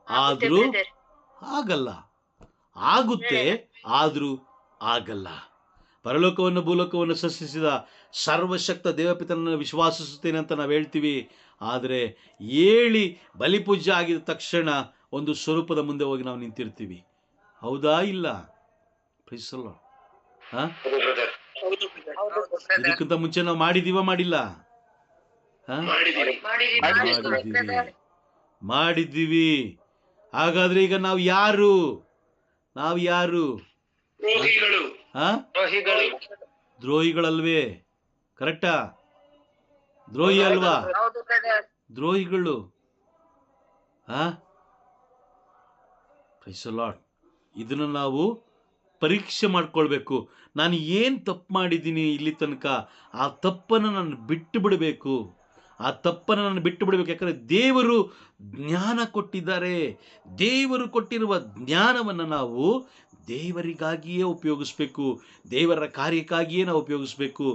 ಆದರೂ ಆಗಲ್ಲ. ಆಗುತ್ತೆ, ಆದರೂ ಆಗಲ್ಲ. ಪರಲೋಕವನ್ನು ಭೂಲೋಕವನ್ನು ಸೃಷ್ಟಿಸಿದ ಸರ್ವಶಕ್ತ ದೇವಪಿತನನ್ನು ವಿಶ್ವಾಸಿಸುತ್ತೇನೆ ಅಂತ ನಾವು ಹೇಳ್ತೀವಿ. ಆದರೆ ಹೇಳಿ ಬಲಿಪೂಜೆ ಆಗಿದ ತಕ್ಷಣ ಒಂದು ಸ್ವರೂಪದ ಮುಂದೆ ಹೋಗಿ ನಾವು ನಿಂತಿರ್ತೀವಿ. ಹೌದಾ? ಇಲ್ಲ? Praise the Lord. ಇದಕ್ಕಿಂತ ಮುಂಚೆ ನಾವು ಮಾಡಿದೀವ? ಮಾಡಿಲ್ಲ? ಮಾಡಿದ್ದೀವಿ. ಹಾಗಾದ್ರೆ ಈಗ ನಾವು ಯಾರು? ನಾವು ಯಾರು? ದ್ರೋಹಿಗಳಲ್ವೇ? ಕರೆಕ್ಟಾ? ದ್ರೋಹಿ ಅಲ್ವಾ? ದ್ರೋಹಿಗಳು. Praise the Lord. ಇದನ್ನು ನಾವು ಪರೀಕ್ಷೆ ಮಾಡ್ಕೊಳ್ಬೇಕು. ನಾನು ಏನು ತಪ್ಪು ಮಾಡಿದ್ದೀನಿ ಇಲ್ಲಿ ತನಕ, ಆ ತಪ್ಪನ್ನು ನಾನು ಬಿಟ್ಟು ಬಿಡಬೇಕು. ಆ ತಪ್ಪನ್ನು ನಾನು ಬಿಟ್ಟು ಬಿಡಬೇಕು. ಯಾಕಂದರೆ ದೇವರು ಜ್ಞಾನ ಕೊಟ್ಟಿದ್ದಾರೆ. ದೇವರು ಕೊಟ್ಟಿರುವ ಜ್ಞಾನವನ್ನು ನಾವು ದೇವರಿಗಾಗಿಯೇ ಉಪಯೋಗಿಸ್ಬೇಕು, ದೇವರ ಕಾರ್ಯಕ್ಕಾಗಿಯೇ ನಾವು ಉಪಯೋಗಿಸ್ಬೇಕು,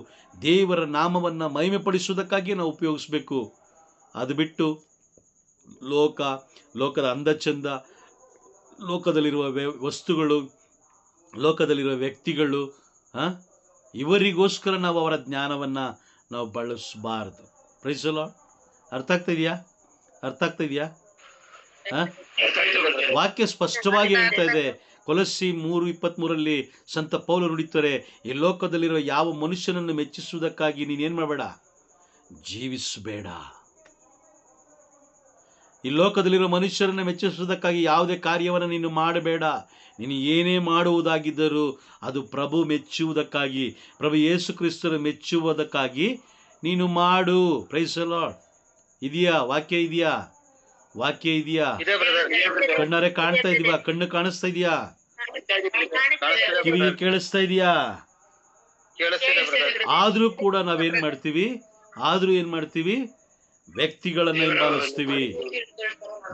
ದೇವರ ನಾಮವನ್ನು ಮಹಿಮೆಪಡಿಸುವುದಕ್ಕಾಗಿಯೇ ನಾವು ಉಪಯೋಗಿಸ್ಬೇಕು. ಅದು ಬಿಟ್ಟು ಲೋಕದ ಅಂದಚಂದ, ಲೋಕದಲ್ಲಿರುವ ವಸ್ತುಗಳು, ಲೋಕದಲ್ಲಿರುವ ವ್ಯಕ್ತಿಗಳು, ಇವರಿಗೋಸ್ಕರ ನಾವು ಅವರ ಜ್ಞಾನವನ್ನು ನಾವು ಬಳಸಬಾರ್ದು. Praise the Lord. ಅರ್ಥ ಆಗ್ತಾ ಇದೆಯಾ? ಅರ್ಥ ಆಗ್ತಾ ಇದೆಯಾ? ವಾಕ್ಯ ಸ್ಪಷ್ಟವಾಗಿ ಹೇಳ್ತಾ ಇದೆ. ಕೊಲಸ್ಸಿ 3:23 ಸಂತ ಪೌಲ ನುಡಿತಾರೆ, ಈ ಲೋಕದಲ್ಲಿರೋ ಯಾವ ಮನುಷ್ಯನನ್ನು ಮೆಚ್ಚಿಸುವುದಕ್ಕಾಗಿ ನೀನೇನು ಮಾಡಬೇಡ, ಜೀವಿಸಬೇಡ. ಈ ಲೋಕದಲ್ಲಿರೋ ಮನುಷ್ಯರನ್ನು ಮೆಚ್ಚಿಸುವುದಕ್ಕಾಗಿ ಯಾವುದೇ ಕಾರ್ಯವನ್ನು ನೀನು ಮಾಡಬೇಡ. ನೀನು ಏನೇ ಮಾಡುವುದಾಗಿದ್ದರೂ ಅದು ಪ್ರಭು ಮೆಚ್ಚುವುದಕ್ಕಾಗಿ, ಪ್ರಭು ಯೇಸು ಕ್ರಿಸ್ತರು ಮೆಚ್ಚುವುದಕ್ಕಾಗಿ ನೀನು ಮಾಡು. Praise the Lord. ಇದೆಯಾ? ವಾಕ್ಯ ಇದೆಯಾ? ವಾಕ್ಯ ಇದೆಯಾ? ಕಣ್ಣಾರೆ ಕಾಣ್ತಾ ಇದೀವಾ? ಕಣ್ಣು ಕಾಣಿಸ್ತಾ ಇದೆಯಾ? ಕಿವಿಗೆ ಕೇಳಿಸ್ತಾ ಇದೆಯಾ? ಆದ್ರೂ ಕೂಡ ನಾವೇನ್ ಮಾಡ್ತೀವಿ? ಏನ್ ಮಾಡ್ತೀವಿ? ವ್ಯಕ್ತಿಗಳನ್ನ ಹಿಂಬಾಲಿಸ್ತೀವಿ,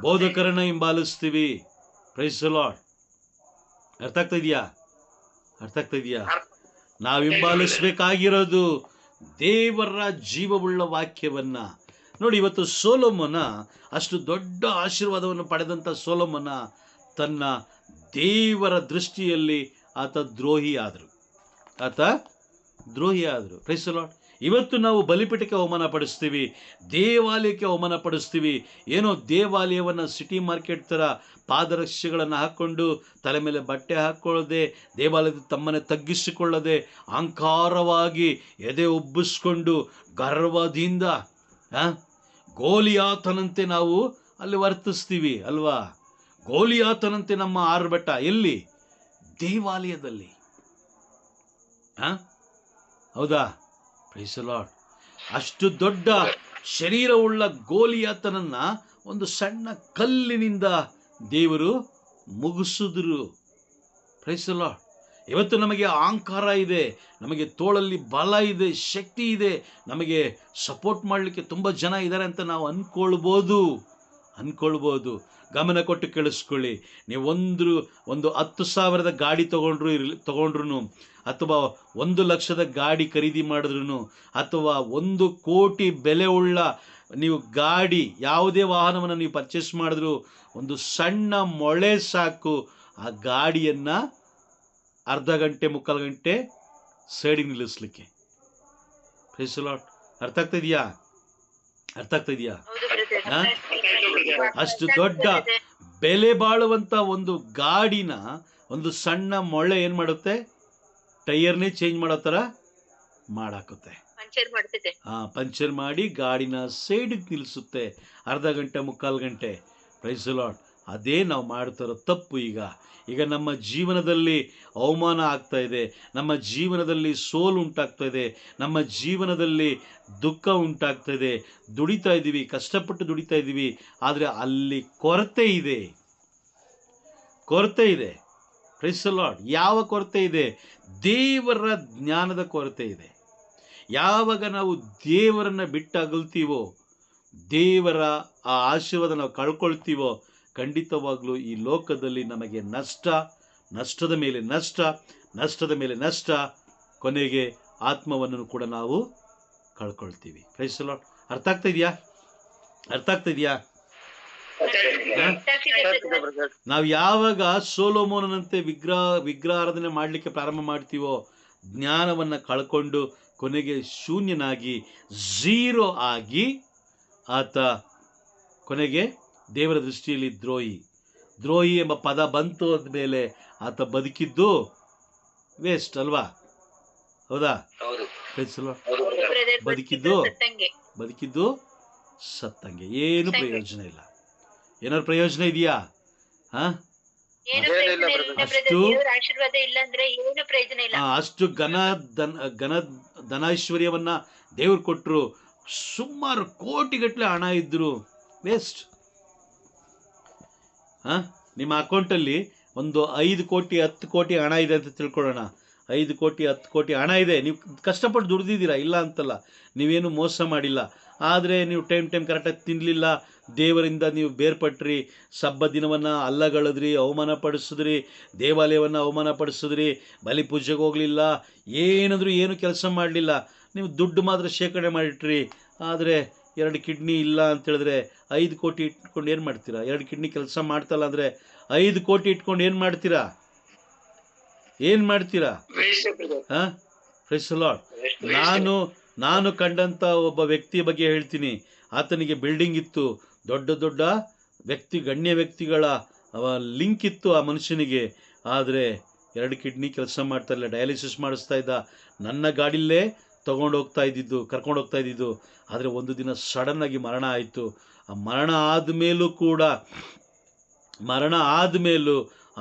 ಬೋಧಕರನ್ನ ಹಿಂಬಾಲಿಸ್ತೀವಿ. Praise the Lord. ಅರ್ಥ ಆಗ್ತಾ ಇದೆಯಾ? ಅರ್ಥ ಆಗ್ತಾ ಇದೆಯಾ? ನಾವು ಹಿಂಬಾಲಿಸ್ಬೇಕಾಗಿರೋದು ದೇವರ ಜೀವವುಳ್ಳ ವಾಕ್ಯವನ್ನ. ನೋಡಿ, ಇವತ್ತು ಸೊಲೊಮೋನ ಅಷ್ಟು ದೊಡ್ಡ ಆಶೀರ್ವಾದವನ್ನು ಪಡೆದಂಥ ಸೊಲೊಮೋನ ತನ್ನ ದೇವರ ದೃಷ್ಟಿಯಲ್ಲಿ ಆತ ದ್ರೋಹಿ ಆದರು. Praise the Lord. ಇವತ್ತು ನಾವು ಬಲಿಪೀಠಕ್ಕೆ ಅವಮಾನ ಪಡಿಸ್ತೀವಿ, ದೇವಾಲಯಕ್ಕೆ ಅವಮಾನ ಪಡಿಸ್ತೀವಿ. ಏನೋ ದೇವಾಲಯವನ್ನು ಸಿಟಿ ಮಾರ್ಕೆಟ್ ಥರ ಪಾದರಕ್ಷೆಗಳನ್ನು ಹಾಕ್ಕೊಂಡು, ತಲೆ ಮೇಲೆ ಬಟ್ಟೆ ಹಾಕ್ಕೊಳ್ಳದೆ, ದೇವಾಲಯದ ತಮ್ಮನ್ನೇ ತಗ್ಗಿಸಿಕೊಳ್ಳದೆ, ಅಹಂಕಾರವಾಗಿ ಎದೆ ಉಬ್ಬಿಸ್ಕೊಂಡು ಗರ್ವದಿಂದ ಗೋಲಿಯಾತನಂತೆ ನಾವು ಅಲ್ಲಿ ವರ್ತಿಸ್ತೀವಿ ಅಲ್ವಾ? ಗೋಲಿಯಾತನಂತೆ ನಮ್ಮ ಆರ್ಭಟ ಎಲ್ಲಿ? ದೇವಾಲಯದಲ್ಲಿ. ಹೌದಾ? Praise the Lord. ಅಷ್ಟು ದೊಡ್ಡ ಶರೀರವುಳ್ಳ ಗೋಲಿಯಾತನನ್ನ ಒಂದು ಸಣ್ಣ ಕಲ್ಲಿನಿಂದ ದೇವರು ಮುಗಿಸಿದ್ರು. Price the Lord. ಇವತ್ತು ನಮಗೆ ಅಹಂಕಾರ ಇದೆ, ನಮಗೆ ತೋಳಲ್ಲಿ ಬಲ ಇದೆ, ಶಕ್ತಿ ಇದೆ, ನಮಗೆ ಸಪೋರ್ಟ್ ಮಾಡಲಿಕ್ಕೆ ತುಂಬ ಜನ ಇದ್ದಾರೆ ಅಂತ ನಾವು ಅಂದ್ಕೊಳ್ಬೋದು. ಗಮನ ಕೊಟ್ಟು ಕೇಳಿಸ್ಕೊಳ್ಳಿ. ನೀವು ಒಂದು 10,000 ಗಾಡಿ ತಗೊಂಡ್ರು, ಅಥವಾ 1 ಲಕ್ಷದ ಗಾಡಿ ಖರೀದಿ ಮಾಡಿದ್ರು, ಅಥವಾ 1 ಕೋಟಿ ಬೆಲೆ ಉಳ್ಳ ನೀವು ಗಾಡಿ, ಯಾವುದೇ ವಾಹನವನ್ನು ನೀವು ಪರ್ಚೇಸ್ ಮಾಡಿದ್ರು, ಒಂದು ಸಣ್ಣ ಮೊಳೆ ಸಾಕು ಆ ಗಾಡಿಯನ್ನು ಅರ್ಧ ಗಂಟೆ ಮುಕ್ಕಾಲು ಗಂಟೆ ಸೈಡಿಗೆ ನಿಲ್ಲಿಸ್ಲಿಕ್ಕೆ. Price the Lord. ಅರ್ಥ ಆಗ್ತಾ ಇದೆಯಾ? ಅರ್ಥ ಆಗ್ತಾ ಇದೆಯಾ? ಅಷ್ಟು ದೊಡ್ಡ ಬೆಲೆ ಬಾಳುವಂತ ಒಂದು ಗಾಡಿನ ಒಂದು ಸಣ್ಣ ಮೊಳೆ ಏನ್ ಮಾಡುತ್ತೆ, ಟೈರ್ನೇ ಚೇಂಜ್ ಮಾಡೋ ತರ ಮಾಡಾಕುತ್ತೆ. ಪಂಚರ್ ಮಾಡಿ ಗಾಡಿನ ಸೈಡಿಗೆ ನಿಲ್ಲಿಸುತ್ತೆ ಅರ್ಧ ಗಂಟೆ ಮುಕ್ಕಾಲು ಗಂಟೆ. Praise the Lord. ಅದೇ ನಾವು ಮಾಡ್ತಾರೋ ತಪ್ಪು. ಈಗ ನಮ್ಮ ಜೀವನದಲ್ಲಿ ಅವಮಾನ ಆಗ್ತಾ ಇದೆ, ನಮ್ಮ ಜೀವನದಲ್ಲಿ ಸೋಲು ಉಂಟಾಗ್ತಾ ಇದೆ, ನಮ್ಮ ಜೀವನದಲ್ಲಿ ದುಃಖ ಉಂಟಾಗ್ತಾ ಇದೆ. ದುಡಿತಾ ಇದ್ದೀವಿ, ಕಷ್ಟಪಟ್ಟು ದುಡಿತಾ ಇದ್ದೀವಿ, ಆದರೆ ಅಲ್ಲಿ ಕೊರತೆ ಇದೆ. Praise the Lord. ಯಾವ ಕೊರತೆ ಇದೆ? ದೇವರ ಜ್ಞಾನದ ಕೊರತೆ ಇದೆ. ಯಾವಾಗ ನಾವು ದೇವರನ್ನು ಬಿಟ್ಟು ಅಗಲ್ತೀವೋ, ದೇವರ ಆ ಆಶೀರ್ವಾದ ನಾವು ಕಳ್ಕೊಳ್ತೀವೋ, ಖಂಡಿತವಾಗ್ಲೂ ಈ ಲೋಕದಲ್ಲಿ ನಮಗೆ ನಷ್ಟದ ಮೇಲೆ ನಷ್ಟ, ಕೊನೆಗೆ ಆತ್ಮವನ್ನು ಕೂಡ ನಾವು ಕಳ್ಕೊಳ್ತೀವಿ. Price the Lord. ಅರ್ಥ ಆಗ್ತಾ ಇದೆಯಾ? ನಾವು ಯಾವಾಗ ಸೊಲೊಮೋನನಂತೆ ವಿಗ್ರಹಾರಾಧನೆ ಮಾಡಲಿಕ್ಕೆ ಪ್ರಾರಂಭ ಮಾಡ್ತೀವೋ, ಜ್ಞಾನವನ್ನು ಕಳ್ಕೊಂಡು ಕೊನೆಗೆ ಶೂನ್ಯನಾಗಿ ಝೀರೋ ಆಗಿ ಆತ ಕೊನೆಗೆ ದೇವರ ದೃಷ್ಟಿಯಲ್ಲಿ ದ್ರೋಹಿ ಎಂಬ ಪದ ಬಂತು ಅಂದಮೇಲೆ ಆತ ಬದುಕಿದ್ದು ವೇಸ್ಟ್ ಅಲ್ವಾ? ಹೌದಾ? ಬದುಕಿದ್ದು ಸತ್ತಂಗೆ. ಏನು ಪ್ರಯೋಜನ ಇಲ್ಲ. ಏನಾದ್ರು ಪ್ರಯೋಜನ ಇದೆಯಾ? ಅಷ್ಟು ಧನೈಶ್ವರ್ಯವನ್ನ ದೇವ್ರು ಕೊಟ್ಟರು, ಸುಮಾರು ಕೋಟಿಗಟ್ಟಲೆ ಹಣ ಇದ್ರು ವೇಸ್ಟ್. ನಿಮ್ಮ ಅಕೌಂಟಲ್ಲಿ ಒಂದು 5 ಕೋಟಿ 10 ಕೋಟಿ ಹಣ ಇದೆ ಅಂತ ತಿಳ್ಕೊಳ್ಳೋಣ. 5 ಕೋಟಿ 10 ಕೋಟಿ ಹಣ ಇದೆ, ನೀವು ಕಷ್ಟಪಟ್ಟು ದುಡ್ದಿದ್ದೀರಾ, ಇಲ್ಲ ಅಂತಲ್ಲ, ನೀವೇನು ಮೋಸ ಮಾಡಿಲ್ಲ. ಆದರೆ ನೀವು ಟೈಮ್ ಕರೆಕ್ಟಾಗಿ ತಿನ್ನಲಿಲ್ಲ, ದೇವರಿಂದ ನೀವು ಬೇರ್ಪಟ್ರಿ, ಸಬ್ಬ ದಿನವನ್ನು ಅಲ್ಲಗಳೆದ್ರಿ, ಅವಮಾನ ಪಡಿಸಿದ್ರಿ, ದೇವಾಲಯವನ್ನು ಅವಮಾನ ಪಡಿಸಿದ್ರಿ, ಬಲಿ ಪೂಜೆಗೆ ಹೋಗಲಿಲ್ಲ, ಏನು ಕೆಲಸ ಮಾಡಲಿಲ್ಲ. ನೀವು ದುಡ್ಡು ಮಾತ್ರ ಶೇಖರಣೆ ಮಾಡಿಟ್ರಿ, ಆದರೆ 2 ಕಿಡ್ನಿ ಇಲ್ಲ ಅಂತೇಳಿದ್ರೆ 5 ಕೋಟಿ ಇಟ್ಕೊಂಡು ಏನು ಮಾಡ್ತೀರಾ? 2 ಕಿಡ್ನಿ ಕೆಲಸ ಮಾಡ್ತಲ್ಲ ಅಂದರೆ 5 ಕೋಟಿ ಇಟ್ಕೊಂಡು ಏನು ಮಾಡ್ತೀರಾ? Praise the Lord. ನಾನು ಕಂಡಂಥ ಒಬ್ಬ ವ್ಯಕ್ತಿಯ ಬಗ್ಗೆ ಹೇಳ್ತೀನಿ. ಆತನಿಗೆ ಬಿಲ್ಡಿಂಗ್ ಇತ್ತು, ದೊಡ್ಡ ಗಣ್ಯ ವ್ಯಕ್ತಿಗಳ ಲಿಂಕ್ ಇತ್ತು ಆ ಮನುಷ್ಯನಿಗೆ. ಆದರೆ 2 ಕಿಡ್ನಿ ಕೆಲಸ ಮಾಡ್ತಾ ಇಲ್ಲ, ಡಯಾಲಿಸಿಸ್ ಮಾಡಿಸ್ತಾ ಇದ್ದ. ನನ್ನ ಗಾಡಿಲೇ ಕರ್ಕೊಂಡು ಹೋಗ್ತಾ ಇದ್ದಿದ್ದು. ಆದರೆ ಒಂದು ದಿನ ಸಡನ್ನಾಗಿ ಮರಣ ಆಯಿತು. ಆ ಮರಣ ಆದಮೇಲೂ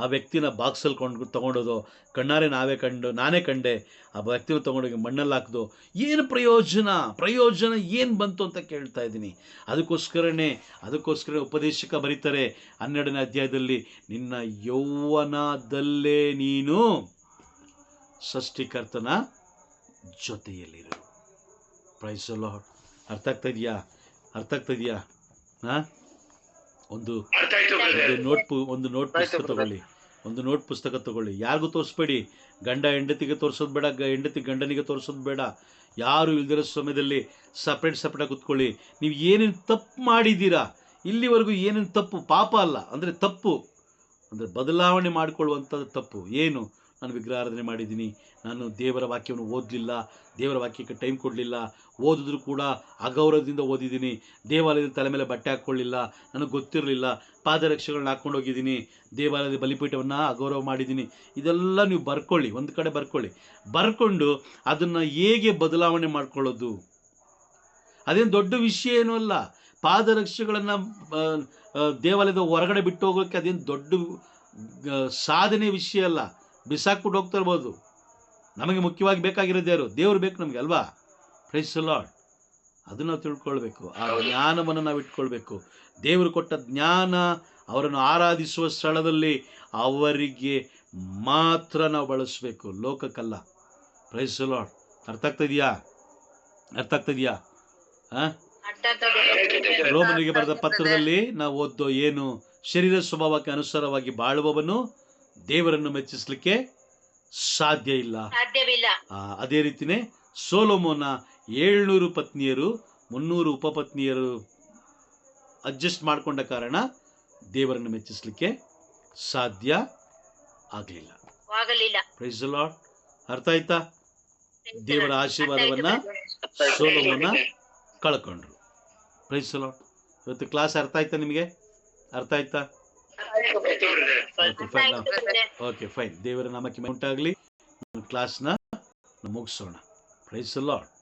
ಆ ವ್ಯಕ್ತಿನ ಬಾಕ್ಸಲ್ಲಿ ತಗೊಂಡೋದು ಕಣ್ಣಾರೆ ನಾನೇ ಕಂಡೆ. ಆ ವ್ಯಕ್ತಿನ ತೊಗೊಂಡೋಗಿ ಮಣ್ಣಲ್ಲಿ ಹಾಕಿದು. ಏನು ಪ್ರಯೋಜನ ಏನು ಬಂತು ಅಂತ ಕೇಳ್ತಾ ಇದ್ದೀನಿ. ಅದಕ್ಕೋಸ್ಕರನೇ ಉಪದೇಶಕ ಬರೀತಾರೆ 12ನೇ ಅಧ್ಯಾಯದಲ್ಲಿ, ನಿನ್ನ ಯೌವನದಲ್ಲೇ ನೀನು ಸೃಷ್ಟಿಕರ್ತನ ಜೊತೆಯಲ್ಲಿರು. Praise the Lord. ಅರ್ಥ ಆಗ್ತಾ ಇದೆಯಾ? ಒಂದು ನೋಟ್ ಪುಸ್ತಕ ತಗೊಳ್ಳಿ. ಯಾರಿಗೂ ತೋರಿಸ್ಬೇಡಿ. ಗಂಡ ಹೆಂಡತಿಗೆ ತೋರಿಸೋದು ಬೇಡ, ಹೆಂಡತಿ ಗಂಡನಿಗೆ ತೋರಿಸೋದು ಬೇಡ. ಯಾರು ಇಲ್ದಿರೋ ಸಮಯದಲ್ಲಿ ಸಪ್ರೇಟಾಗಿ ಕೂತ್ಕೊಳ್ಳಿ. ನೀವು ಏನೇನು ತಪ್ಪು ಮಾಡಿದ್ದೀರಾ ಇಲ್ಲಿವರೆಗೂ, ಏನೇನು ತಪ್ಪು, ಪಾಪ ಅಲ್ಲ ಅಂದರೆ ತಪ್ಪು ಅಂದರೆ ಬದಲಾವಣೆ ಮಾಡಿಕೊಳ್ಳುವಂಥದ್ದು ತಪ್ಪು. ಏನು? ನಾನು ವಿಗ್ರಹಾರಾಧನೆ ಮಾಡಿದ್ದೀನಿ, ನಾನು ದೇವರ ವಾಕ್ಯವನ್ನು ಓದಲಿಲ್ಲ, ದೇವರ ವಾಕ್ಯಕ್ಕೆ ಟೈಮ್ ಕೊಡಲಿಲ್ಲ, ಓದಿದ್ರು ಕೂಡ ಅಗೌರವದಿಂದ ಓದಿದ್ದೀನಿ, ದೇವಾಲಯದ ತಲೆ ಮೇಲೆ ಬಟ್ಟೆ ಹಾಕ್ಕೊಳ್ಳಿಲ್ಲ, ನನಗೆ ಗೊತ್ತಿರಲಿಲ್ಲ, ಪಾದರಕ್ಷೆಗಳನ್ನ ಹಾಕ್ಕೊಂಡು ಹೋಗಿದ್ದೀನಿ, ದೇವಾಲಯದ ಬಲಿಪೀಠವನ್ನು ಅಗೌರವ ಮಾಡಿದ್ದೀನಿ. ಇದೆಲ್ಲ ನೀವು ಬರ್ಕೊಳ್ಳಿ, ಒಂದು ಕಡೆ ಬರ್ಕೊಂಡು ಅದನ್ನು ಹೇಗೆ ಬದಲಾವಣೆ ಮಾಡ್ಕೊಳ್ಳೋದು, ಅದೇನು ದೊಡ್ಡ ವಿಷಯ ಏನೂ ಅಲ್ಲ. ಪಾದರಕ್ಷೆಗಳನ್ನು ದೇವಾಲಯದ ಹೊರಗಡೆ ಬಿಟ್ಟು ಹೋಗೋಕ್ಕೆ ಅದೇನು ದೊಡ್ಡ ಸಾಧನೆ ವಿಷಯ ಅಲ್ಲ. ಬಿಸಾಕ್ಬಿಟ್ಟು ಹೋಗ್ತಾ ಇರ್ಬೋದು. ನಮಗೆ ಮುಖ್ಯವಾಗಿ ಬೇಕಾಗಿರೋದು ಯಾರು? ದೇವರು ಬೇಕು ನಮಗೆ ಅಲ್ವಾ? Praise the Lord. ಅದು ನಾವು ತಿಳ್ಕೊಳ್ಬೇಕು. ಆ ಜ್ಞಾನವನ್ನು ನಾವು ಇಟ್ಕೊಳ್ಬೇಕು. ದೇವರು ಕೊಟ್ಟ ಜ್ಞಾನ ಅವರನ್ನು ಆರಾಧಿಸುವ ಸ್ಥಳದಲ್ಲಿ ಅವರಿಗೆ ಮಾತ್ರ ನಾವು ಬಳಸಬೇಕು, ಲೋಕಕ್ಕಲ್ಲ. Price the Lord. ಅರ್ಥ ಆಗ್ತಾ ಇದೆಯಾ? ರೋಮನಿಗೆ ಬರೆದ ಪತ್ರದಲ್ಲಿ ನಾವು ಓದೋ ಏನು, ಶರೀರ ಸ್ವಭಾವಕ್ಕೆ ಅನುಸಾರವಾಗಿ ಬಾಳುವವನು ದೇವರನ್ನು ಮೆಚ್ಚಿಸಲಿಕ್ಕೆ ಸಾಧ್ಯವಿಲ್ಲ. ಅದೇ ರೀತಿನೇ ಸೊಲೊಮೋನ 700 ಪತ್ನಿಯರು 300 ಉಪಪತ್ನಿಯರು ಅಡ್ಜಸ್ಟ್ ಮಾಡಿಕೊಂಡ ಕಾರಣ ದೇವರನ್ನು ಮೆಚ್ಚಿಸಲಿಕ್ಕೆ ಸಾಧ್ಯ ಆಗಲಿಲ್ಲ. ಆಗಲಿಲ್ಲ. Praise the Lord. ಅರ್ಥ ಆಯ್ತಾ? ದೇವರ ಆಶೀರ್ವಾದವನ್ನ ಸೊಲೊಮೋನ ಕಳ್ಕೊಂಡ್ರು. Praise the Lord. ಇವತ್ತು ಕ್ಲಾಸ್ ಅರ್ಥ ಆಯ್ತಾ ನಿಮಗೆ? ಅರ್ಥ ಆಯ್ತಾ? Okay fine. ದೇವರ ನಾಮಕ್ಕೆ ಉಂಟಾಗಲಿ. ಕ್ಲಾಸ್ನ ಮುಗಿಸೋಣ. Praise the lord.